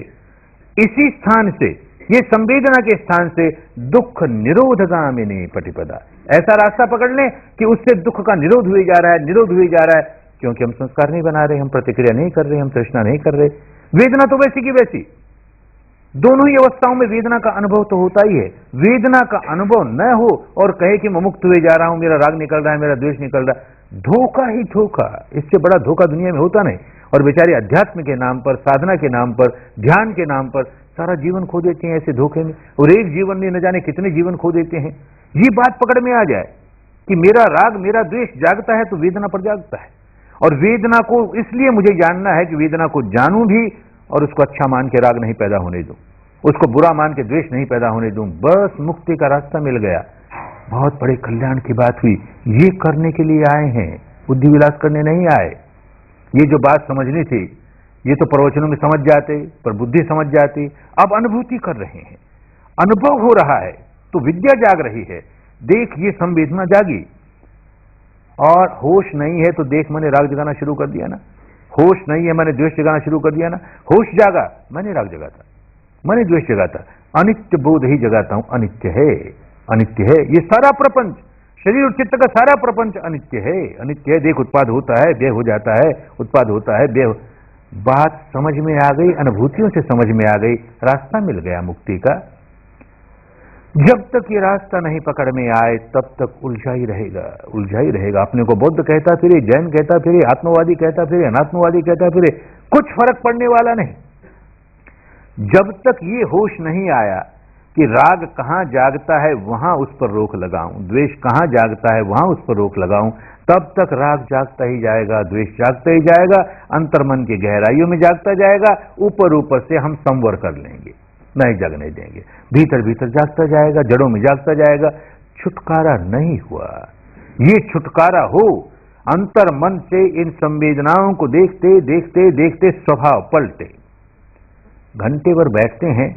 इसी स्थान से, ये संवेदना के स्थान से दुख निरोधगामिनी पटिपदा, ऐसा रास्ता पकड़ लें कि उससे दुख का निरोध हुए जा रहा है, क्योंकि हम संस्कार नहीं बना रहे, हम प्रतिक्रिया नहीं कर रहे, हम तृष्णा नहीं कर रहे। वेदना तो वैसी की वैसी, दोनों ही अवस्थाओं में वेदना का अनुभव तो होता ही है। वेदना का अनुभव न हो और कहे कि मैं मुक्त हुए जा रहा हूं, मेरा राग निकल रहा है, मेरा द्वेष निकल रहा है, धोखा ही धोखा, इससे बड़ा धोखा दुनिया में होता नहीं। और बेचारे अध्यात्म के नाम पर, साधना के नाम पर, ध्यान के नाम पर सारा जीवन खो देते हैं ऐसे धोखे में, और एक जीवन में न जाने कितने जीवन खो देते हैं। ये बात पकड़ में आ जाए कि मेरा राग मेरा द्वेष जागता है तो वेदना पर जागता है, और वेदना को इसलिए मुझे जानना है कि वेदना को जानूं भी और उसको अच्छा मान के राग नहीं पैदा होने दूं, उसको बुरा मान के द्वेष नहीं पैदा होने दूं, बस मुक्ति का रास्ता मिल गया। बहुत बड़े कल्याण की बात हुई। ये करने के लिए आए हैं, बुद्धि विलास करने नहीं आए। ये जो बात समझनी थी ये तो प्रवचनों में समझ जाते, पर बुद्धि समझ जाती। अब अनुभूति कर रहे हैं, अनुभव हो रहा है तो विद्या जाग रही है। देख ये संवेदना जागी, और होश नहीं है तो देख मैंने राग जगाना शुरू कर दिया ना, होश नहीं है मैंने द्वेष जगाना शुरू कर दिया ना, होश जागा मैंने राग जगाता, मैंने द्वेष जगाता, अनित्य बोध ही जगाता हूं। अनित्य है, अनित्य है, ये सारा प्रपंच, शरीर और चित्त का सारा प्रपंच अनित्य है, अनित्य है। देख उत्पाद होता है, व्यय हो जाता है, उत्पाद होता है, व्यय। बात समझ में आ गई, अनुभूतियों से समझ में आ गई, रास्ता मिल गया मुक्ति का। जब तक ये रास्ता नहीं पकड़ में आए तब तक उलझा ही रहेगा। अपने को बौद्ध कहता फिरे, जैन कहता फिरे, आत्मवादी कहता फिरे, अनात्मवादी कहता फिरे, कुछ फर्क पड़ने वाला नहीं। जब तक ये होश नहीं आया कि राग कहां जागता है वहां उस पर रोक लगाऊं, द्वेष कहां जागता है वहां उस पर रोक लगाऊं, तब तक राग जागता ही जाएगा, द्वेष जागता ही जाएगा, अंतर्मन की गहराइयों में जागता जाएगा। ऊपर से हम संवर कर लेंगे, नहीं जगने देंगे, भीतर जागता जाएगा, जड़ों में जागता जाएगा। छुटकारा नहीं हुआ। ये छुटकारा हो, अंतर मन से इन संवेदनाओं को देखते देखते देखते स्वभाव पलटे। घंटे भर बैठते हैं,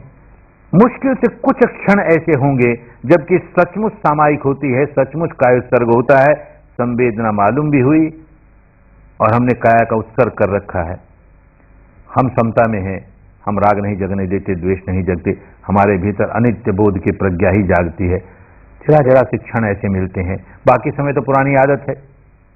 मुश्किल से कुछ क्षण ऐसे होंगे जबकि सचमुच सामायिक होती है, सचमुच काया उत्सर्ग होता है, संवेदना मालूम भी हुई और हमने काया का उत्सर्ग कर रखा है। हम समता में हैं, हम राग नहीं जगने देते, द्वेष नहीं जगते, हमारे भीतर अनित्य बोध की प्रज्ञा ही जागती है। जरा से क्षण ऐसे मिलते हैं, बाकी समय तो पुरानी आदत है,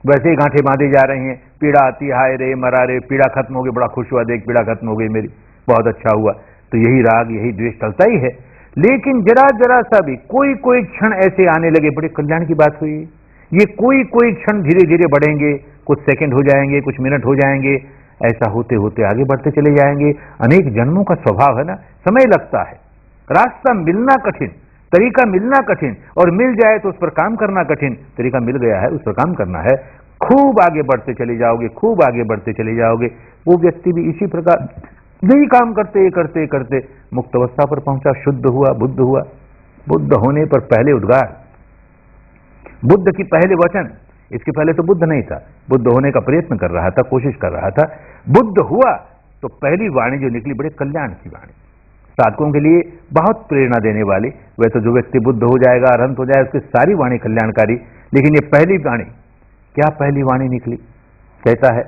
वैसे ही गांठे बांधे जा रहे हैं। पीड़ा आती, हाय रे मरा रे, पीड़ा खत्म हो गई, बड़ा खुश हुआ, देख पीड़ा खत्म हो गई मेरी, बहुत अच्छा हुआ। तो यही राग यही द्वेष चलता ही है। लेकिन जरा सा भी कोई क्षण ऐसे आने लगे, बड़े कल्याण की बात हुई। ये कोई क्षण धीरे धीरे बढ़ेंगे, कुछ सेकंड हो जाएंगे, कुछ मिनट हो जाएंगे, ऐसा होते होते आगे बढ़ते चले जाएंगे। अनेक जन्मों का स्वभाव है ना, समय लगता है, रास्ता मिलना कठिन, तरीका मिलना कठिन, और मिल जाए तो उस पर काम करना कठिन। तरीका मिल गया है, उस पर काम करना है, खूब आगे बढ़ते चले जाओगे, खूब आगे बढ़ते चले जाओगे। वो व्यक्ति भी इसी प्रकार यही काम करते करते करते मुक्त अवस्था पर पहुंचा, शुद्ध हुआ, बुद्ध हुआ। बुद्ध होने पर पहले उद्गार, बुद्ध की पहले वचन, इसके पहले तो बुद्ध नहीं था, बुद्ध होने का प्रयत्न कर रहा था, कोशिश कर रहा था। बुद्ध हुआ तो पहली वाणी जो निकली बड़े कल्याण की वाणी, साधकों के लिए बहुत प्रेरणा देने वाली। वह तो जो व्यक्ति बुद्ध हो जाएगा, अरहंत हो जाए, उसकी सारी वाणी कल्याणकारी, लेकिन ये पहली वाणी, क्या पहली वाणी निकली? कहता है,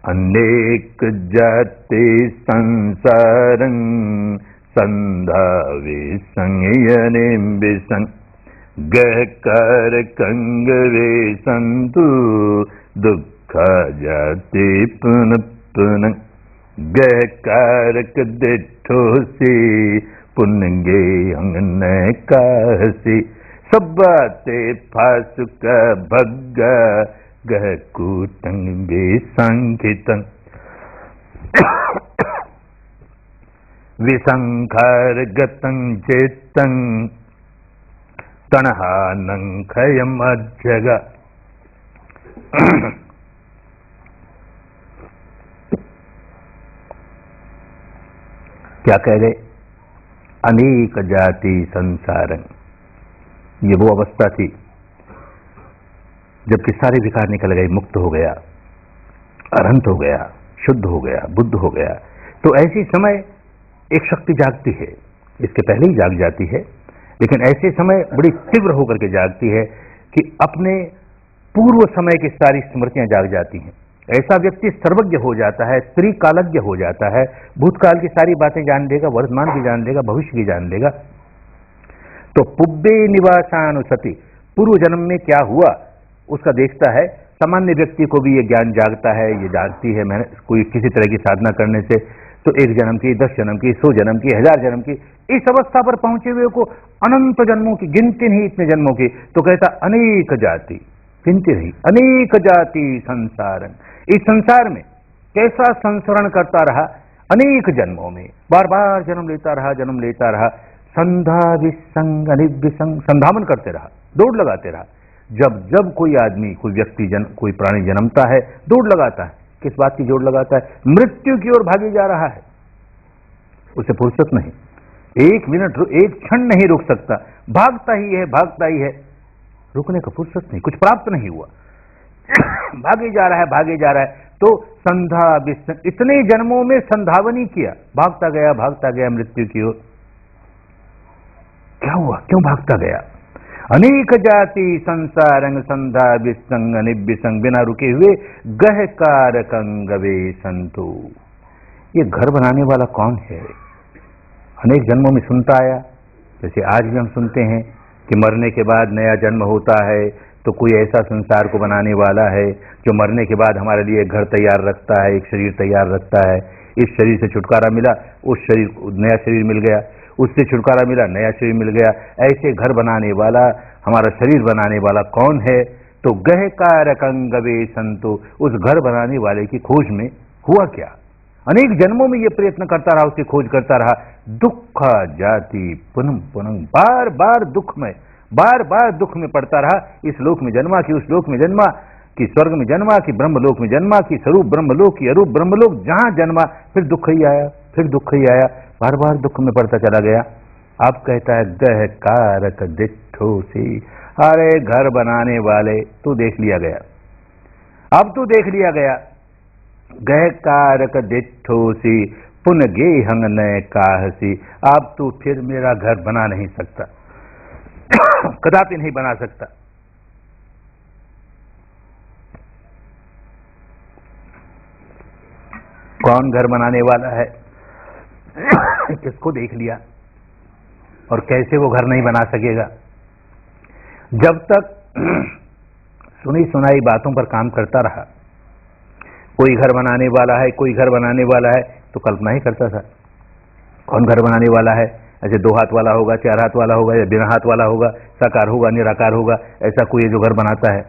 अनेक जाति संसारं संधावे संयने विसंग गहकार कंगवे संतु दुख जाति पुन पुन गहकारक दिठो से पुनगे अंगन कासी सब बाते फासुक भग्गा गह कूटंग बेसंकितं विसंखार गतं चेतं तणहानं खयम अजग। क्या कह गए? अनेक जाति संसारं, ये वो अवस्था थी जबकि सारे विकार निकल गए, मुक्त हो गया, अरहंत हो गया, शुद्ध हो गया, बुद्ध हो गया। तो ऐसी समय एक शक्ति जागती है, इसके पहले ही जाग जाती है, लेकिन ऐसे समय बड़ी तीव्र होकर के जागती है कि अपने पूर्व समय की सारी स्मृतियां जाग जाती हैं। ऐसा व्यक्ति सर्वज्ञ हो जाता है, त्रिकालज्ञ हो जाता है, भूतकाल की सारी बातें जान लेगा, वर्तमान की जान लेगा, भविष्य की जान लेगा। तो पुब्बे निवासानुसति, पूर्व जन्म में क्या हुआ उसका देखता है। सामान्य व्यक्ति को भी ये ज्ञान जागता है, ये जागती है। मैंने कोई किसी तरह की साधना करने से तो 1 जन्म की, 10 जन्म की, 100 जन्म की, 1000 जन्म की, इस अवस्था पर पहुंचे हुए को अनंत जन्मों की, गिनती नहीं इतने जन्मों की। तो कहता अनेक जाति, गिनती नहीं, अनेक जाति संसारन, इस संसार में कैसा संसरण करता रहा, अनेक जन्मों में बार बार जन्म लेता रहा, जन्म लेता रहा। संधा विसंग अनिविसंग, संधावन करते रहा, दौड़ लगाते रहा। जब जब कोई आदमी, कोई व्यक्ति, कोई प्राणी जन्मता है, दौड़ लगाता है। किस बात की दौड़ लगाता है? मृत्यु की ओर भागे जा रहा है, उसे फुर्सत नहीं, 1 मिनट, 1 क्षण नहीं रुक सकता, भागता ही है, भागता ही है, रुकने का फुर्सत नहीं, कुछ प्राप्त नहीं हुआ, भागे जा रहा है, भागे जा रहा है। तो संधा विसंग, इतने जन्मों में संधावनी किया, भागता गया मृत्यु की ओर। क्या हुआ? क्यों भागता गया? अनेक जाति संसारंग संधा विसंग निविसंग, बिना रुके हुए गहकार कंगवे संतु। ये घर बनाने वाला कौन है? अनेक जन्मों में सुनता आया, जैसे आज भी हम सुनते हैं कि मरने के बाद नया जन्म होता है, तो कोई ऐसा संसार को बनाने वाला है जो मरने के बाद हमारे लिए एक घर तैयार रखता है, एक शरीर तैयार रखता है। इस शरीर से छुटकारा मिला, उस शरीर, नया शरीर मिल गया, उससे छुटकारा मिला, नया शरीर मिल गया। ऐसे घर बनाने वाला, हमारा शरीर बनाने वाला कौन है? तो गहकार कंगवे संतो, उस घर बनाने वाले की खोज में हुआ क्या? अनेक जन्मों में ये प्रयत्न करता रहा, उसकी खोज करता रहा। दुख जाति पुनः पुनः, बार बार दुख में, बार बार दुख में पड़ता रहा। इस लोक में जन्मा कि उस लोक में जन्मा, कि स्वर्ग में जन्मा कि ब्रह्मलोक में जन्मा, कि स्वरूप ब्रह्मलोक की अरूप ब्रह्मलोक, जहां जन्मा फिर दुख ही आया, फिर दुख ही आया, बार बार दुख में पड़ता चला गया। अब कहता है गह कारक दिठो सी, अरे घर बनाने वाले, तू देख लिया गया, अब तू देख लिया गया। गह कारक दिठो सी पुन गे हंग न काहसी, अब तू फिर मेरा घर बना नहीं सकता, कदापि नहीं बना सकता। कौन घर बनाने वाला है? किसको देख लिया, और कैसे वो घर नहीं बना सकेगा? जब तक सुनी सुनाई बातों पर काम करता रहा, कोई घर बनाने वाला है, कोई घर बनाने वाला है, तो कल्पना ही करता था कौन घर बनाने वाला है। ऐसे 2 हाथ वाला होगा, 4 हाथ वाला होगा, या बिना हाथ वाला होगा, साकार होगा, निराकार होगा, ऐसा कोई है जो घर बनाता है।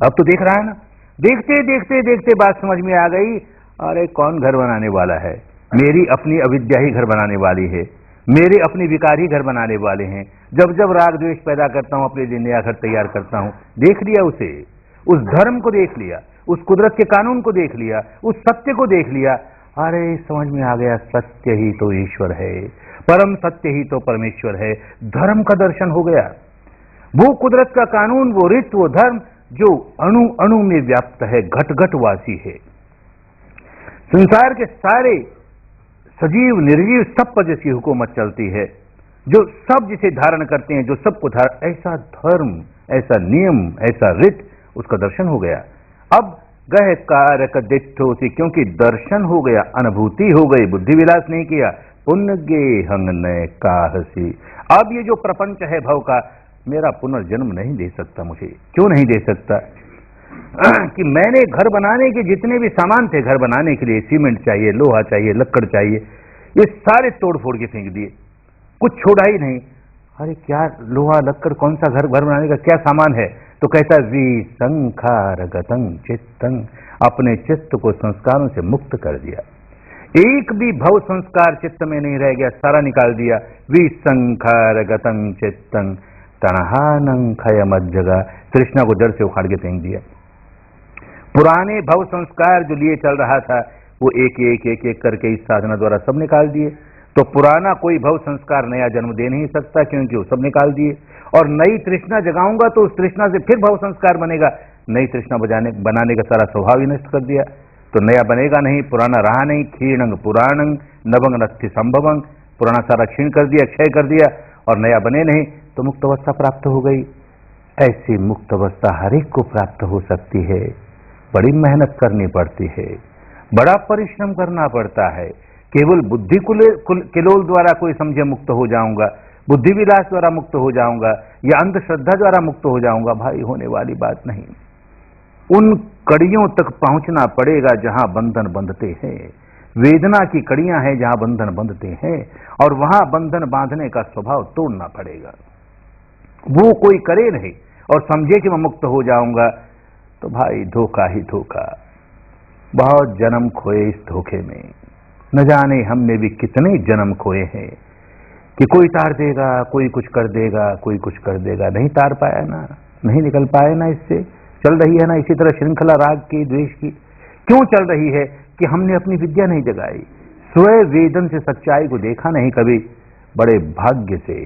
अब तो देख रहा है ना, देखते देखते देखते बात समझ में आ गई, अरे कौन घर बनाने वाला है, मेरी अपनी अविद्या ही घर बनाने वाली है, मेरे अपने विकार ही घर बनाने वाले हैं। जब जब राग द्वेष पैदा करता हूं, अपने लिए नया घर तैयार करता हूं। देख लिया उसे, उस धर्म को देख लिया, उस कुदरत के कानून को देख लिया, उस सत्य को देख लिया। अरे समझ में आ गया, सत्य ही तो ईश्वर है, परम सत्य ही तो परमेश्वर है। धर्म का दर्शन हो गया, वो कुदरत का कानून, वो रीत, वो धर्म जो अणु अणु में व्याप्त है, घट घट वासी है। संसार के सारे सजीव निर्जीव सब पर जिसकी हुकूमत चलती है, जो सब जिसे धारण करते हैं, जो सबको धारण, ऐसा धर्म, ऐसा नियम, ऐसा रीत, उसका दर्शन हो गया। अब गह कारक दिठोसी, क्योंकि दर्शन हो गया, अनुभूति हो गई, बुद्धि विलास नहीं किया। पुण्य गे हंग नय काहसी, अब ये जो प्रपंच है भव का, मेरा पुनर्जन्म नहीं दे सकता मुझे। क्यों नहीं दे सकता? कि मैंने घर बनाने के जितने भी सामान थे, घर बनाने के लिए सीमेंट चाहिए, लोहा चाहिए, लक्कड़ चाहिए, ये सारे तोड़ फोड़ के फेंक दिए, कुछ छोड़ा ही नहीं। अरे क्या लोहा लक्कड़, कौन सा घर बनाने का क्या सामान है? तो कहता विसंखार गतंग चित्तंग, अपने चित्त को संस्कारों से मुक्त कर दिया, एक भी भव संस्कार चित्त में नहीं रह गया, सारा निकाल दिया। विसंखार गतंग चित्तंग तणहानं खय मत जगह, तृष्णा को जड़ से उखाड़ के फेंक दिया। पुराने भव संस्कार जो लिए चल रहा था, वो एक एक एक एक करके इस साधना द्वारा सब निकाल दिए। तो पुराना कोई भव संस्कार नया जन्म दे नहीं सकता, क्योंकि वो सब निकाल दिए। और नई तृष्णा जगाऊंगा तो उस तृष्णा से फिर भव संस्कार बनेगा, नई तृष्णा बनाने का सारा स्वभाव ही नष्ट कर दिया, तो नया बनेगा नहीं, पुराना रहा नहीं। क्षीणंग पुराणंग नवंग नत्थि संभवंग, पुराना सारा क्षीण कर दिया, क्षय कर दिया, और नया बने नहीं, तो मुक्त अवस्था प्राप्त हो गई। ऐसी मुक्त अवस्था हर एक को प्राप्त हो सकती है, बड़ी मेहनत करनी पड़ती है, बड़ा परिश्रम करना पड़ता है। केवल बुद्धि किलोल द्वारा कोई समझे मुक्त हो जाऊंगा, बुद्धि विलास द्वारा मुक्त हो जाऊंगा, या अंधश्रद्धा द्वारा मुक्त हो जाऊंगा, भाई होने वाली बात नहीं। उन कड़ियों तक पहुंचना पड़ेगा जहां बंधन बंधते हैं, वेदना की कड़ियां हैं जहां बंधन बंधते हैं, और वहां बंधन बांधने का स्वभाव तोड़ना पड़ेगा। वो कोई करे नहीं और समझे कि मैं मुक्त हो जाऊंगा, तो भाई धोखा ही धोखा। बहुत जन्म खोए इस धोखे में, न जाने हमने भी कितने जन्म खोए हैं कि कोई तार देगा, कोई कुछ कर देगा, कोई कुछ कर देगा, नहीं तार पाया ना, नहीं निकल पाए ना, इससे चल रही है ना इसी तरह श्रृंखला राग की, द्वेष की। क्यों चल रही है? कि हमने अपनी विद्या नहीं जगाई, स्वयं वेदन से सच्चाई को देखा नहीं कभी। बड़े भाग्य से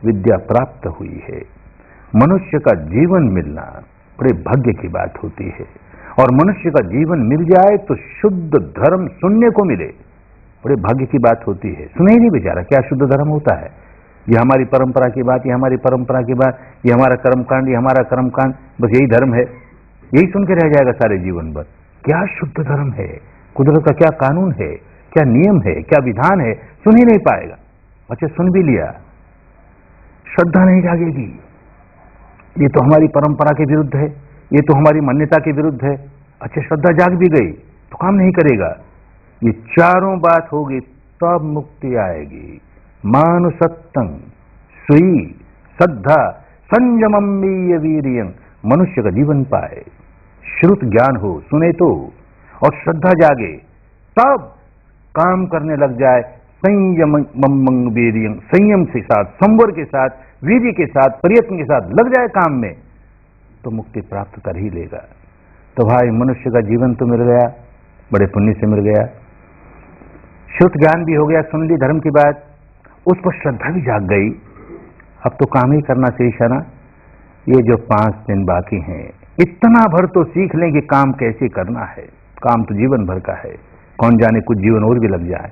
विद्या प्राप्त हुई है। मनुष्य का जीवन मिलना बड़े भाग्य की बात होती है, और मनुष्य का जीवन मिल जाए तो शुद्ध धर्म सुनने को मिले, बड़े भाग्य की बात होती है। सुने ही नहीं बेचारा, क्या शुद्ध धर्म होता है? ये हमारी परंपरा की बात, ये हमारी परंपरा की बात, ये हमारा कर्मकांड, ये हमारा कर्मकांड, बस यही धर्म है, यही सुन के रह जाएगा सारे जीवन भर। क्या शुद्ध धर्म है, कुदरत का क्या कानून है, क्या नियम है, क्या विधान है, सुन ही नहीं पाएगा। अच्छा सुन भी लिया, श्रद्धा नहीं जागेगी, ये तो हमारी परंपरा के विरुद्ध है, ये तो हमारी मान्यता के विरुद्ध है। अच्छा श्रद्धा जाग भी गई तो काम नहीं करेगा। ये चारों बात होगी तब मुक्ति आएगी। मानुसत्तं सुई श्रद्धा संयमम वीर्यं, मनुष्य का जीवन पाए, श्रुत ज्ञान हो, सुने तो, और श्रद्धा जागे, तब काम करने लग जाए। संयमं वीर्यं, संयम के साथ, संवर के साथ, वीर्य के साथ, प्रयत्न के साथ लग जाए काम में, तो मुक्ति प्राप्त कर ही लेगा। तो भाई मनुष्य का जीवन तो मिल गया, बड़े पुण्य से मिल गया, शुद्ध ज्ञान भी हो गया, सुन ली धर्म की बात, उस पर श्रद्धा भी जाग गई। अब तो काम ही करना शेष है ना। ये जो 5 दिन बाकी हैं, इतना भर तो सीख लें कि काम कैसे करना है। काम तो जीवन भर का है, कौन जाने कुछ जीवन और भी लग जाए,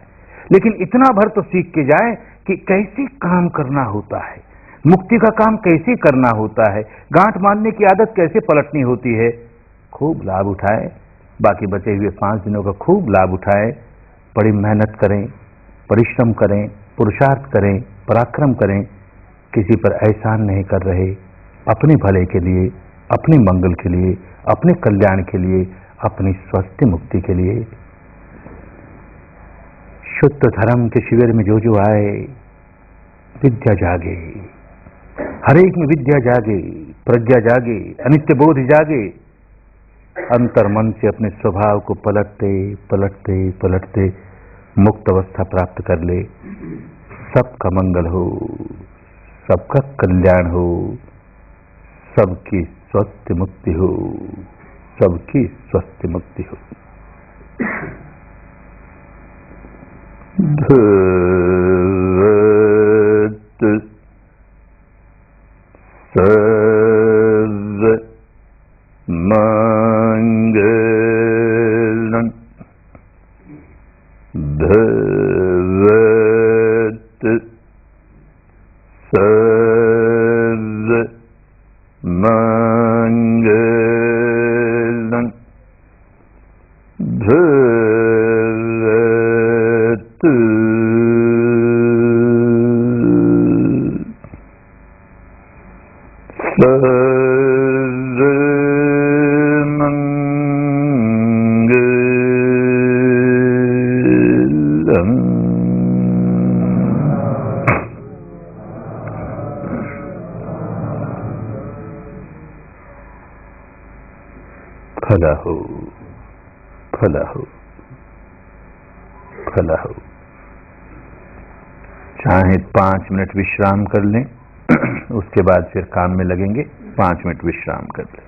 लेकिन इतना भर तो सीख के जाए कि कैसे काम करना होता है, मुक्ति का काम कैसे करना होता है, गांठ मारने की आदत कैसे पलटनी होती है। खूब लाभ उठाए, बाकी बचे हुए 5 दिनों का खूब लाभ उठाए, बड़ी मेहनत करें, परिश्रम करें, पुरुषार्थ करें, पराक्रम करें, किसी पर एहसान नहीं कर रहे, अपने भले के लिए, अपने मंगल के लिए, अपने कल्याण के लिए, अपनी स्वस्थ मुक्ति के लिए। शुद्ध धर्म के शिविर में जो जो आए, विद्या जागे, हर एक में विद्या जागे, प्रज्ञा जागे, अनित्य बोध जागे, अंतर्मन से अपने स्वभाव को पलटते पलटते पलटते मुक्त अवस्था प्राप्त कर ले। सबका मंगल हो, सबका कल्याण हो, सबकी स्वस्थ मुक्ति हो, सबकी स्वस्थ मुक्ति हो। सर्व मंगलं भवतु, सर्व मंगलं भवतु। फला हो, फला हो, फला हो। चाहे 5 मिनट विश्राम कर लें, उसके बाद फिर काम में लगेंगे। 5 मिनट विश्राम कर लें।